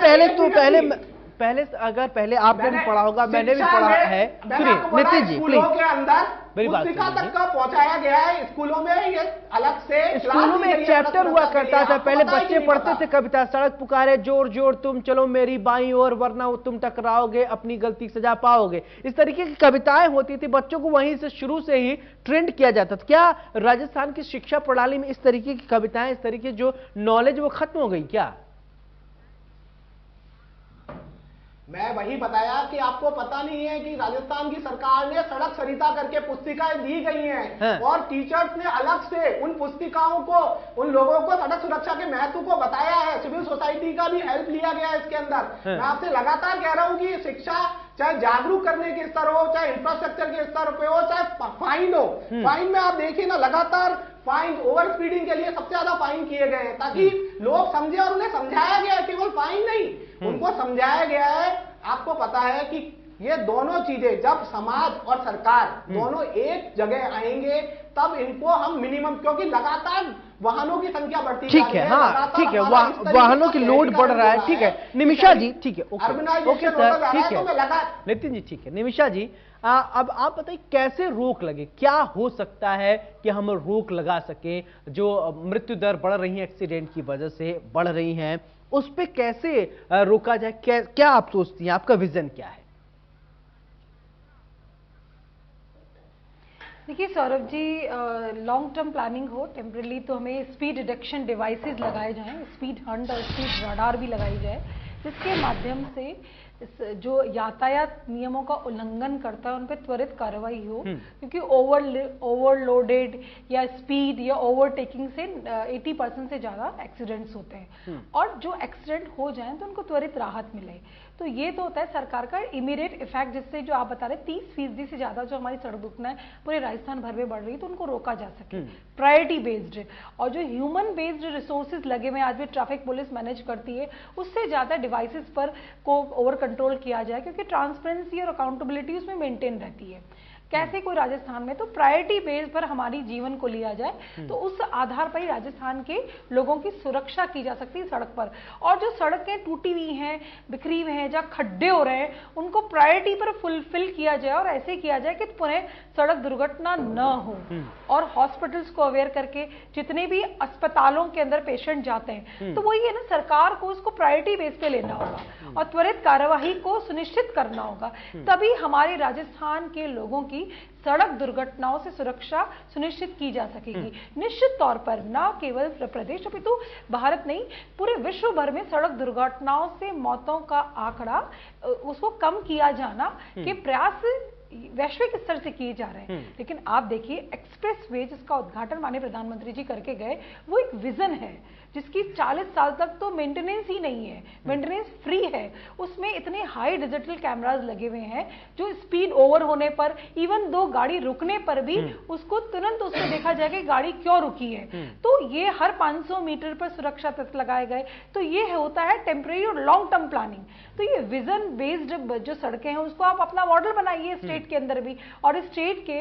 पहले आपने भी पढ़ा होगा, मैंने भी पढ़ा है। सुनिए नितिन जी प्लीज, के अंदर मेरी बात पुस्तिका सुनिए। तक का पहुंचाया गया है। स्कूलों में ये अलग से स्कूलों में एक चैप्टर हुआ करता था, पहले बच्चे पढ़ते थे कविता, सड़क पुकारे जोर जोर तुम चलो मेरी बाईं ओर वरना तुम टकराओगे अपनी गलती की सजा पाओगे। इस तरीके की कविताएं होती थी, बच्चों को वहीं से शुरू से ही ट्रेंड किया जाता था। क्या राजस्थान की शिक्षा प्रणाली में इस तरीके की कविताएं, इस तरीके जो नॉलेज वो खत्म हो गई क्या? मैं वही बताया कि आपको पता नहीं है कि राजस्थान की सरकार ने सड़क सरिता करके पुस्तिकाएं दी गई हैं और टीचर्स ने अलग से उन पुस्तिकाओं को, उन लोगों को सड़क सुरक्षा के महत्व को बताया है। सिविल सोसाइटी का भी हेल्प लिया गया है इसके अंदर। मैं आपसे लगातार कह रहा हूं कि शिक्षा चाहे जागरूक करने के स्तर हो, चाहे इंफ्रास्ट्रक्चर के स्तर पे हो, चाहे फाइन हो। फाइन में आप देखिए ना, लगातार फाइन, ओवर स्पीडिंग के लिए सबसे ज्यादा फाइन किए गए हैं ताकि लोग समझे, और उन्हें समझाया गया है, केवल फाइन नहीं, उनको समझाया गया है। आपको पता है कि ये दोनों चीजें जब समाज और सरकार दोनों एक जगह आएंगे तब इनको हम मिनिमम, क्योंकि लगातार वाहनों की संख्या बढ़ती जा रही है। ठीक है, हाँ ठीक है, वाहनों की लोड बढ़ रहा है। ठीक है निमिषा जी, ठीक है, ओके सर, ठीक है नितिन जी, ठीक है निमिषा जी, अब आप बताइए कैसे रोक लगे, क्या हो सकता है कि हम रोक लगा सके? जो मृत्यु दर बढ़ रही है एक्सीडेंट की वजह से बढ़ रही हैं, उस पे कैसे रोका जाए? क्या आप सोचती हैं, आपका विजन क्या है? देखिए Saurabh ji, long term planning हो, टेम्परली तो हमें स्पीड रिडक्शन डिवाइसेस लगाए जाएं, स्पीड हंट और स्पीड रडार भी लगाई जाए, जिसके माध्यम से जो यातायात नियमों का उल्लंघन करता है उन पर त्वरित कार्रवाई हो। क्योंकि ओवरलोडेड या स्पीड या ओवरटेकिंग से 80% से ज़्यादा एक्सीडेंट्स होते हैं, और जो एक्सीडेंट हो जाएं तो उनको त्वरित राहत मिले। तो ये तो होता है सरकार का इमीडिएट इफेक्ट, जिससे जो आप बता रहे 30% से ज़्यादा जो हमारी सड़क दुर्घटनाएं पूरे राजस्थान भर में बढ़ रही है तो उनको रोका जा सके। प्रायोरिटी बेस्ड और जो ह्यूमन बेस्ड रिसोर्सेज लगे हुए आज भी ट्रैफिक पुलिस मैनेज करती है, उससे ज़्यादा डिवाइसेस पर को ओवर कंट्रोल किया जाए, क्योंकि ट्रांसपेरेंसी और अकाउंटेबिलिटी उसमें मेंटेन रहती है। कैसे कोई राजस्थान में तो प्रायोरिटी बेस पर हमारी जीवन को लिया जाए, तो उस आधार पर ही राजस्थान के लोगों की सुरक्षा की जा सकती है सड़क पर। और जो सड़कें टूटी हुई हैं, बिखरी हुई हैं, जहाँ खड्डे हो रहे हैं, उनको प्रायोरिटी पर फुलफिल किया जाए और ऐसे किया जाए कि पुनः सड़क दुर्घटना न हो। और हॉस्पिटल्स को अवेयर करके जितने भी अस्पतालों के अंदर पेशेंट जाते हैं, तो वही है ना, सरकार को उसको प्रायोरिटी बेस पे लेना होगा और त्वरित कार्यवाही को सुनिश्चित करना होगा, तभी हमारे राजस्थान के लोगों की सड़क दुर्घटनाओं से सुरक्षा सुनिश्चित की जा सकेगी। निश्चित तौर पर न केवल प्रदेश अपितु भारत नहीं, पूरे विश्व भर में सड़क दुर्घटनाओं से मौतों का आंकड़ा, उसको कम किया जाना के प्रयास वैश्विक स्तर से किए जा रहे हैं। लेकिन आप देखिए एक्सप्रेस वे जिसका उद्घाटन माननीय प्रधानमंत्री जी करके गए, वो एक विजन है जिसकी 40 साल तक तो मेंटेनेंस ही नहीं है, मेंटेनेंस फ्री है। उसमें इतने हाई डिजिटल कैमरास लगे हुए हैं जो स्पीड ओवर होने पर, इवन दो गाड़ी रुकने पर भी उसको तुरंत उसको देखा जाए कि गाड़ी क्यों रुकी है। तो ये हर 500 मीटर पर सुरक्षा तंत्र लगाए गए। तो ये होता है टेम्परेरी और लॉन्ग टर्म प्लानिंग। तो ये विजन बेस्ड जो सड़कें हैं उसको आप अपना मॉडल बनाइए स्टेट के अंदर भी, और स्टेट के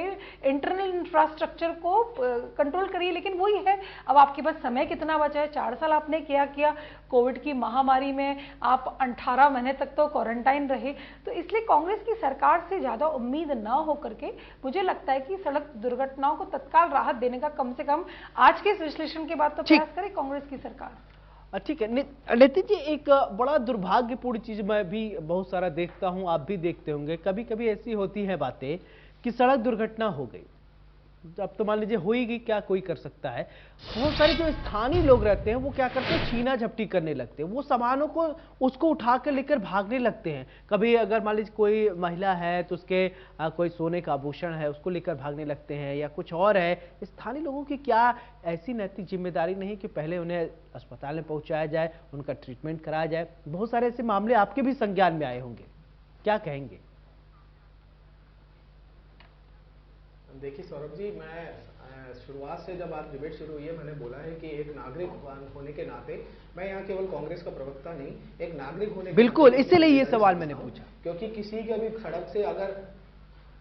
इंटरनल इंफ्रास्ट्रक्चर को कंट्रोल करिए। लेकिन वही है, अब आपके पास समय कितना बचा है? 4 साल आपने क्या किया? कोविड की महामारी में आप 18 महीने तक तो क्वारंटाइन रहे। तो इसलिए कांग्रेस की सरकार से ज्यादा उम्मीद ना हो करके मुझे लगता है कि सड़क दुर्घटनाओं को तत्काल राहत देने का कम से कम आज के इस विश्लेषण के बाद तो प्रयास करे कांग्रेस की सरकार। ठीक है नितिन जी, एक बड़ा दुर्भाग्यपूर्ण चीज मैं भी बहुत सारा देखता हूं, आप भी देखते होंगे, कभी कभी ऐसी होती है बातें कि सड़क दुर्घटना हो गई, अब तो मान लीजिए हो ही गई, क्या कोई कर सकता है। बहुत सारे जो स्थानीय लोग रहते हैं वो क्या करते हैं, छीना झपटी करने लगते हैं, वो सामानों को उसको उठा कर लेकर भागने लगते हैं। कभी अगर मान लीजिए कोई महिला है तो उसके कोई सोने का आभूषण है उसको लेकर भागने लगते हैं, या कुछ और है। स्थानीय लोगों की क्या ऐसी नैतिक जिम्मेदारी नहीं कि पहले उन्हें अस्पताल में पहुंचाया जाए, उनका ट्रीटमेंट कराया जाए? बहुत सारे ऐसे मामले आपके भी संज्ञान में आए होंगे, क्या कहेंगे? देखिए सौरभ जी, मैं शुरुआत से जब आज डिबेट शुरू हुई है मैंने बोला है कि एक नागरिक होने के नाते, मैं यहाँ केवल कांग्रेस का प्रवक्ता नहीं, एक नागरिक होने के बिल्कुल, नाते इसीलिए ये सवाल मैंने पूछा, क्योंकि किसी का भी सड़क से अगर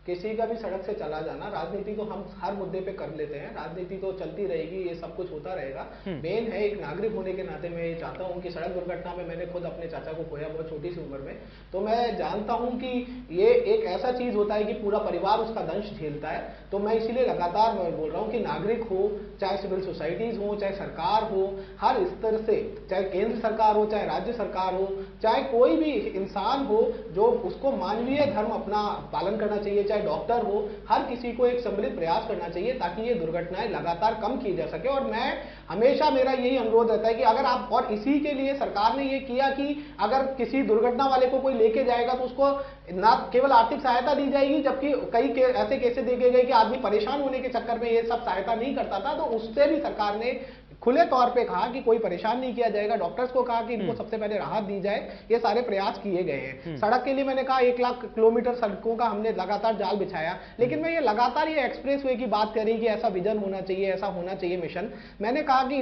किसी का भी सड़क से चला जाना, राजनीति तो हम हर मुद्दे पे कर लेते हैं, राजनीति तो चलती रहेगी, ये सब कुछ होता रहेगा। मेन है एक नागरिक होने के नाते मैं ये चाहता हूँ कि सड़क दुर्घटना में मैंने खुद अपने चाचा को खोया बहुत छोटी सी उम्र में, तो मैं जानता हूँ कि ये एक ऐसा चीज होता है कि पूरा परिवार उसका दंश झेलता है। तो मैं इसीलिए लगातार मैं बोल रहा हूँ कि नागरिक हो, चाहे सिविल सोसाइटीज हो, चाहे सरकार हो, हर स्तर से, चाहे केंद्र सरकार हो, चाहे राज्य सरकार हो, चाहे कोई भी इंसान हो, जो उसको मानवीय धर्म अपना पालन करना चाहिए, चाहे डॉक्टर हो, हर किसी को एक सम्मिलित प्रयास करना चाहिए ताकि ये दुर्घटनाएं लगातार कम की जा सके। और मैं हमेशा, मेरा यही अनुरोध रहता है कि अगर आप, और इसी के लिए सरकार ने ये किया कि अगर किसी दुर्घटना वाले को कोई लेके जाएगा तो उसको ना केवल आर्थिक सहायता दी जाएगी, जबकि कई ऐसे केसेस देखे गए कि आदमी परेशान होने के चक्कर में ये सब सहायता नहीं करता था, तो उससे भी सरकार ने खुले तौर पे कहा कि कोई परेशान नहीं किया जाएगा। डॉक्टर्स को कहा कि इनको सबसे पहले राहत दी जाए, ये सारे प्रयास किए गए हैं। सड़क के लिए मैंने कहा 1 लाख किलोमीटर सड़कों का हमने लगातार जाल बिछाया, लेकिन मैं ये लगातार ये एक्सप्रेस वे की बात करी कि ऐसा विजन होना चाहिए, ऐसा होना चाहिए मिशन। मैंने कहा कि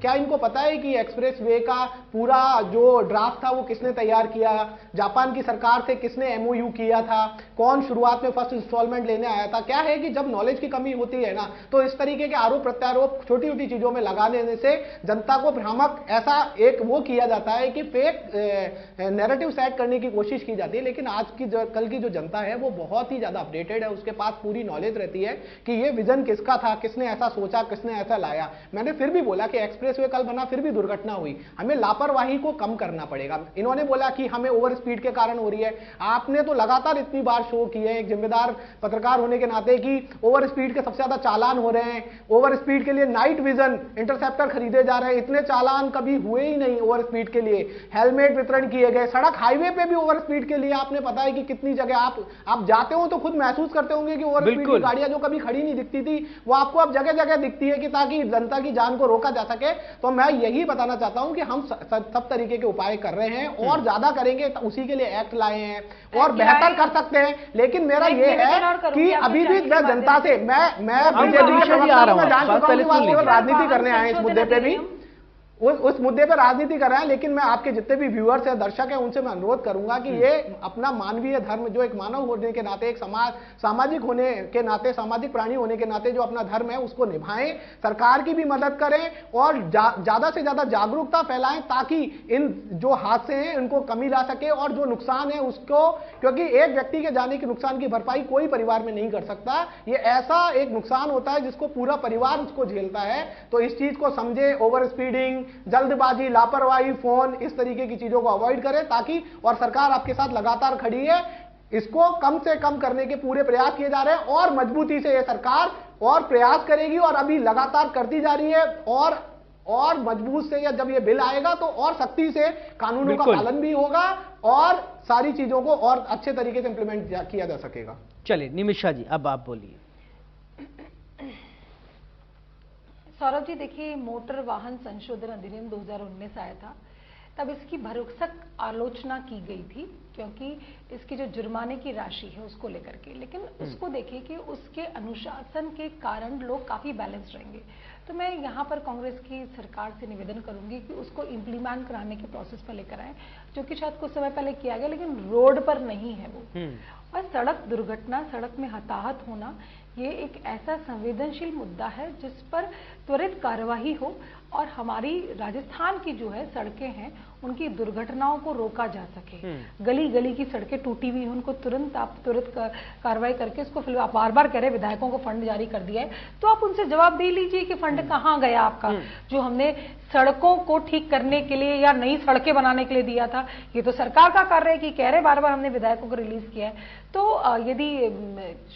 क्या इनको पता है कि एक्सप्रेस वे का पूरा जो ड्राफ्ट था वो किसने तैयार किया, जापान की सरकार से किसने MOU किया था, कौन शुरुआत में फर्स्ट इंस्टॉलमेंट लेने आया था। क्या है कि जब नॉलेज की कमी होती है ना, तो इस तरीके के आरोप प्रत्यारोप छोटी छोटी चीजों में लगा देने से जनता को भ्रामक ऐसा एक वो किया जाता है कि फेक नैरेटिव सेट करने की कोशिश की जाती है। लेकिन आज की कल की जो जनता है वो बहुत ही ज्यादा अपडेटेड है, उसके पास पूरी नॉलेज रहती है कि ये विजन किसका था, किसने ऐसा सोचा, किसने ऐसा लाया। मैंने फिर भी बोला कि एक्सप्रेसवे कल बना, फिर भी दुर्घटना हुई, हमें लापरवाही को कम करना पड़ेगा। इन्होंने बोला कि हमें ओवर स्पीड के कारण हो रही है, आपने तो लगातार इतनी बार शो किए हैं एक जिम्मेदार पत्रकार होने के नाते कि ओवर स्पीड के सबसे ज्यादा चालान हो रहे हैं, ओवर स्पीड के लिए नाइट विजन इंटरसेप्टर खरीदे जा रहे हैं, इतने चालान कभी हुए ही नहीं ओवर स्पीड के लिए, हेलमेट वितरण किए गए, सड़क हाईवे पे भी ओवर स्पीड के लिए आपने पता है कि कितनी जगह आप जाते हो तो खुद महसूस करते होंगे कि ओवर स्पीड की गाड़ियां जो कभी खड़ी नहीं दिखती थी वो आपको अब जगह जगह दिखती है कि ताकि जनता की जान को रोका जा सके। तो मैं यही बताना चाहता हूं कि हम सब तरीके के उपाय कर रहे हैं और ज्यादा करेंगे तो उसी के लिए एक्ट लाए हैं और बेहतर कर सकते हैं। लेकिन मेरा यह है कि अभी भी जनता से मैं जान चुका हूं राजनीति करने आए इस मुद्दे पे भी, उस मुद्दे पर राजनीति कर रहे हैं, लेकिन मैं आपके जितने भी व्यूअर्स हैं, दर्शक हैं, उनसे मैं अनुरोध करूंगा कि ये अपना मानवीय धर्म, जो एक मानव होने के नाते, एक सामाजिक होने के नाते, सामाजिक प्राणी होने के नाते जो अपना धर्म है उसको निभाएं, सरकार की भी मदद करें और ज्यादा से ज्यादा जागरूकता फैलाएं ताकि इन जो हादसे हैं इनको कमी ला सके और जो नुकसान है उसको, क्योंकि एक व्यक्ति के जाने के नुकसान की भरपाई कोई परिवार में नहीं कर सकता, ये ऐसा एक नुकसान होता है जिसको पूरा परिवार उसको झेलता है। तो इस चीज को समझे, ओवर स्पीडिंग, जल्दबाजी, लापरवाही, फोन, इस तरीके की चीजों को अवॉइड करें ताकि, और सरकार आपके साथ लगातार खड़ी है, इसको कम से कम करने के पूरे प्रयास किए जा रहे हैं और मजबूती से ये सरकार और प्रयास करेगी और अभी लगातार करती जा रही है और मजबूत से, या जब ये बिल आएगा तो और सख्ती से कानूनों का पालन भी होगा और सारी चीजों को और अच्छे तरीके से इंप्लीमेंट किया जा सकेगा। चलिए निमिषा जी, अब आप बोलिए। सौरभ जी, देखिए, मोटर वाहन संशोधन अधिनियम 2019 आया था, तब इसकी भरसक आलोचना की गई थी क्योंकि इसकी जो जुर्माने की राशि है उसको लेकर के, लेकिन उसको देखिए कि उसके अनुशासन के कारण लोग काफी बैलेंस रहेंगे। तो मैं यहाँ पर कांग्रेस की सरकार से निवेदन करूंगी कि उसको इम्प्लीमेंट कराने के प्रोसेस पर लेकर आए, जो कि शायद कुछ समय पहले किया गया लेकिन रोड पर नहीं है वो। और सड़क दुर्घटना, सड़क में हताहत होना, ये एक ऐसा संवेदनशील मुद्दा है जिस पर त्वरित कार्यवाही हो और हमारी राजस्थान की जो है सड़कें हैं उनकी दुर्घटनाओं को रोका जा सके। गली गली की सड़कें टूटी हुई हैं, उनको तुरंत कार्रवाई करके इसको, फिर आप बार बार कह रहे विधायकों को फंड जारी कर दिया है, तो आप उनसे जवाब दे लीजिए कि फंड कहाँ गया आपका, जो हमने सड़कों को ठीक करने के लिए या नई सड़कें बनाने के लिए दिया था। ये तो सरकार का कार्य है कि कह रहे बार बार हमने विधायकों को रिलीज किया है। तो यदि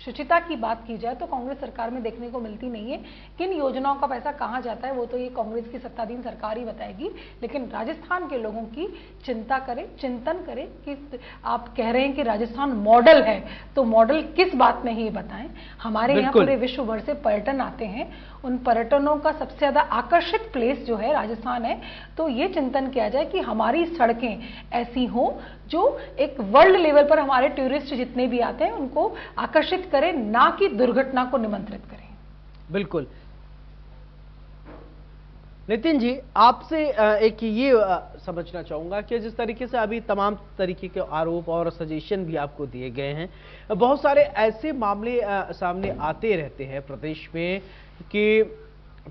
शुचिता की बात की जाए तो कांग्रेस सरकार में देखने को मिलती नहीं है। किन योजनाओं का पैसा कहां जाता है वो तो ये कांग्रेस की सत्ताधीन सरकार ही बताएगी, लेकिन राजस्थान के लोगों की चिंता करें, चिंतन करें कि आप कह रहे हैं कि राजस्थान मॉडल है, तो मॉडल किस बात में ही बताएं। हमारे यहाँ पूरे विश्व भर से पर्यटन आते हैं, उन पर्यटनों का सबसे ज्यादा आकर्षित प्लेस जो है राजस्थान है। तो ये चिंतन किया जाए कि हमारी सड़कें ऐसी हों जो एक वर्ल्ड लेवल पर हमारे टूरिस्ट जितने भी आते हैं उनको आकर्षित करें, ना कि दुर्घटना को निमंत्रित करें। बिल्कुल। नितिन जी, आपसे एक ये समझना चाहूंगा कि जिस तरीके से अभी तमाम तरीके के आरोप और सजेशन भी आपको दिए गए हैं, बहुत सारे ऐसे मामले सामने आते रहते हैं प्रदेश में कि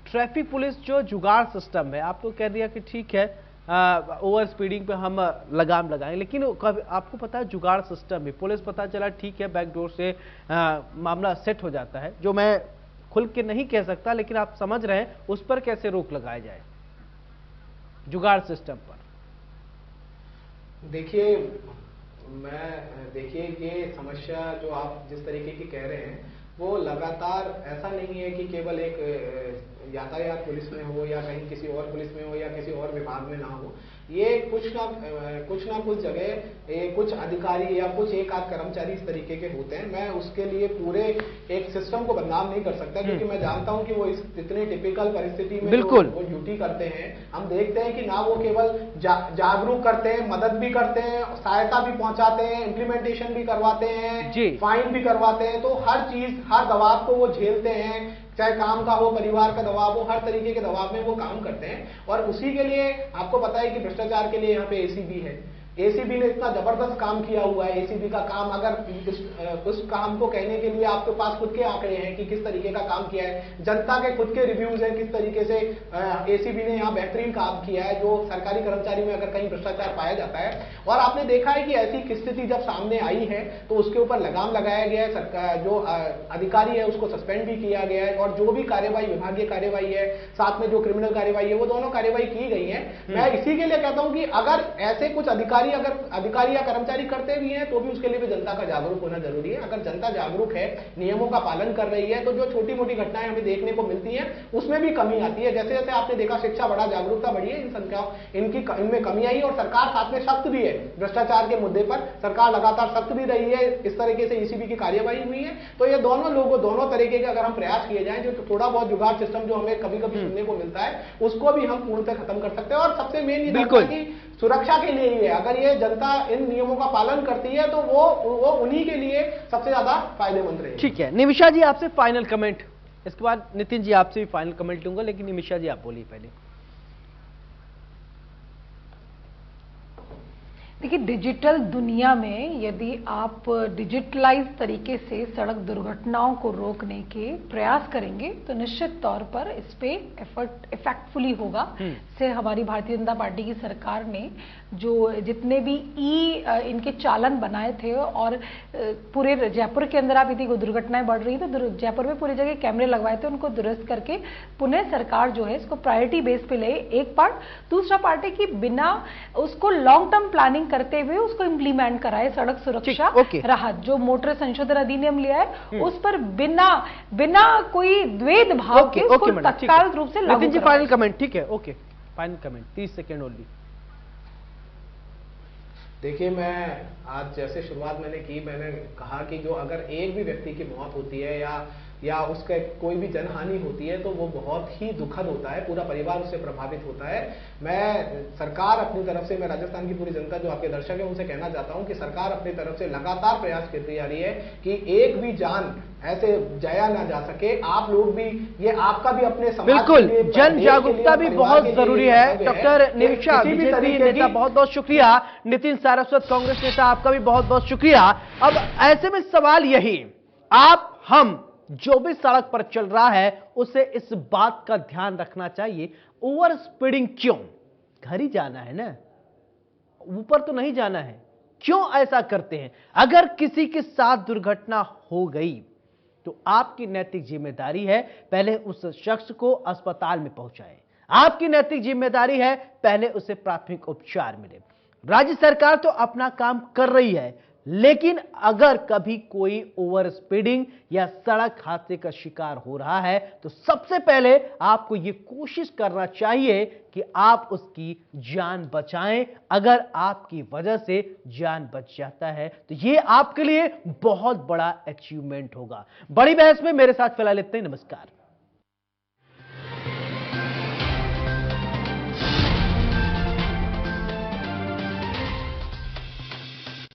ट्रैफिक पुलिस जो जुगाड़ सिस्टम है, आपको कह दिया कि ठीक है ओवर स्पीडिंग पे हम लगाम लगाएंगे, लेकिन आपको पता है जुगाड़ सिस्टम में पुलिस, पता चला ठीक है बैकडोर से मामला सेट हो जाता है, जो मैं खुल के नहीं कह सकता, लेकिन आप समझ रहे हैं उस पर कैसे रोक लगाया जाए जुगाड़ सिस्टम पर। देखिए ये समस्या जो आप जिस तरीके की कह रहे हैं वो लगातार, ऐसा नहीं है कि केवल एक यातायात पुलिस में हो या कहीं किसी और पुलिस में हो या किसी और विभाग में ना हो, ये कुछ ना कुछ जगह कुछ अधिकारी या कुछ एक आध कर्मचारी इस तरीके के होते हैं। मैं उसके लिए पूरे एक सिस्टम को बदनाम नहीं कर सकता, क्योंकि मैं जानता हूं कि वो इस इतनी टिपिकल परिस्थिति में वो ड्यूटी करते हैं। हम देखते हैं कि ना वो केवल जागरूक करते हैं, मदद भी करते हैं, सहायता भी पहुंचाते हैं, इम्प्लीमेंटेशन भी करवाते हैं, फाइन भी करवाते हैं। तो हर चीज, हर दबाव को वो झेलते हैं, चाहे काम का हो, परिवार का दबाव हो, हर तरीके के दबाव में वो काम करते हैं। और उसी के लिए आपको पता है कि भ्रष्टाचार के लिए यहाँ पे एसीबी है। एसीबी ने इतना जबरदस्त काम किया हुआ है। एसीबी का काम, अगर उस काम को कहने के लिए आपके पास खुद के आंकड़े हैं कि किस तरीके का काम किया है, जनता के खुद के रिव्यूज हैं किस तरीके से एसीबी ने यहाँ बेहतरीन काम किया है, जो सरकारी कर्मचारी में अगर कहीं भ्रष्टाचार पाया जाता है। और आपने देखा है कि ऐसी स्थिति जब सामने आई है तो उसके ऊपर लगाम लगाया गया है, सरकार जो अधिकारी है उसको सस्पेंड भी किया गया है, और जो भी कार्यवाही, विभागीय कार्यवाही है, साथ में जो क्रिमिनल कार्यवाही है, वो दोनों कार्यवाही की गई है। मैं इसी के लिए कहता हूं कि अगर ऐसे कुछ अधिकारी या कर्मचारी करते भी हैं तो भी उसके लिए भी जनता का जागरूक होना जरूरी है। अगर जनता जागरूक है, नियमों का पालन कर रही है, तो जो छोटी मोटी घटनाएं हमें देखने को मिलती हैं उसमें भी कमी आती है। जैसे जैसे आपने देखा शिक्षा बढ़ा, जागरूकता बढ़ी है, इन संख्याओं इनमें कमी आई, और सरकार साथ में सख्त भी है भ्रष्टाचार के मुद्दे पर। सरकार लगातार सख्त भी रही है, इस तरीके से ईसीबी की कार्यवाही हुई है। तो ये दोनों तरीके के अगर हम प्रयास किए जाएं, जो थोड़ा बहुत जुगाड़ सिस्टम जो हमें कभी कभी सुनने को मिलता है, उसको भी हम पूर्णतः खत्म कर सकते हैं। और सबसे मेन ये कि सुरक्षा के लिए ही है। अगर ये जनता इन नियमों का पालन करती है तो वो उन्हीं के लिए सबसे ज्यादा फायदेमंद रहेगी। ठीक है, निमिषा जी आपसे फाइनल कमेंट, इसके बाद नितिन जी आपसे भी फाइनल कमेंट लूंगा, लेकिन निमिषा जी आप बोलिए पहले। देखिए, डिजिटल दुनिया में यदि आप डिजिटलाइज तरीके से सड़क दुर्घटनाओं को रोकने के प्रयास करेंगे तो निश्चित तौर पर इस पे एफर्ट इफेक्टफुली होगा। से हमारी भारतीय जनता पार्टी की सरकार ने जो जितने भी इनके चालन बनाए थे, और पूरे जयपुर के अंदर आप यदि दुर्घटनाएं बढ़ रही तो जयपुर में पूरी जगह कैमरे लगवाए थे, उनको दुरुस्त करके पुनः सरकार जो है इसको प्रायोरिटी बेस पे ले। एक पार्ट, दूसरा पार्ट है कि बिना उसको लॉन्ग टर्म प्लानिंग करते हुए उसको इम्प्लीमेंट कराए। सड़क सुरक्षा राहत जो मोटर संशोधन अधिनियम लिया है उस पर बिना कोई द्वेद भाव के उसको तत्काल रूप से लागू कराए। फाइनल कमेंट, ठीक है, okay, final comment 30 second only. देखिए, मैं आज जैसे शुरुआत मैंने की, मैंने कहा कि जो अगर एक भी व्यक्ति की मौत होती है या उसका कोई भी जनहानि होती है तो वो बहुत ही दुखद होता है, पूरा परिवार उससे प्रभावित होता है। मैं सरकार अपनी तरफ से, मैं राजस्थान की पूरी जनता जो आपके दर्शक है उनसे कहना चाहता हूं कि सरकार अपनी तरफ से लगातार प्रयास करती जा रही है कि एक भी जान ऐसे जाया ना जा सके। आप लोग भी, ये आपका भी अपने समाज, बिल्कुल, जन जागरूकता भी बहुत जरूरी है। डॉक्टर निमिषा बीजेपी नेता बहुत बहुत शुक्रिया, नितिन सारस्वत कांग्रेस नेता आपका भी बहुत बहुत शुक्रिया। अब ऐसे में सवाल यही, आप हम जो भी सड़क पर चल रहा है उसे इस बात का ध्यान रखना चाहिए, ओवर स्पीडिंग क्यों? घर ही जाना है ना, ऊपर तो नहीं जाना है, क्यों ऐसा करते हैं? अगर किसी के साथ दुर्घटना हो गई तो आपकी नैतिक जिम्मेदारी है पहले उस शख्स को अस्पताल में पहुंचाएं। आपकी नैतिक जिम्मेदारी है पहले उसे प्राथमिक उपचार मिले। राज्य सरकार तो अपना काम कर रही है, लेकिन अगर कभी कोई ओवर स्पीडिंग या सड़क हादसे का शिकार हो रहा है तो सबसे पहले आपको यह कोशिश करना चाहिए कि आप उसकी जान बचाएं। अगर आपकी वजह से जान बच जाता है तो यह आपके लिए बहुत बड़ा अचीवमेंट होगा। बड़ी बहस में मेरे साथ फिलहाल इतना ही। नमस्कार।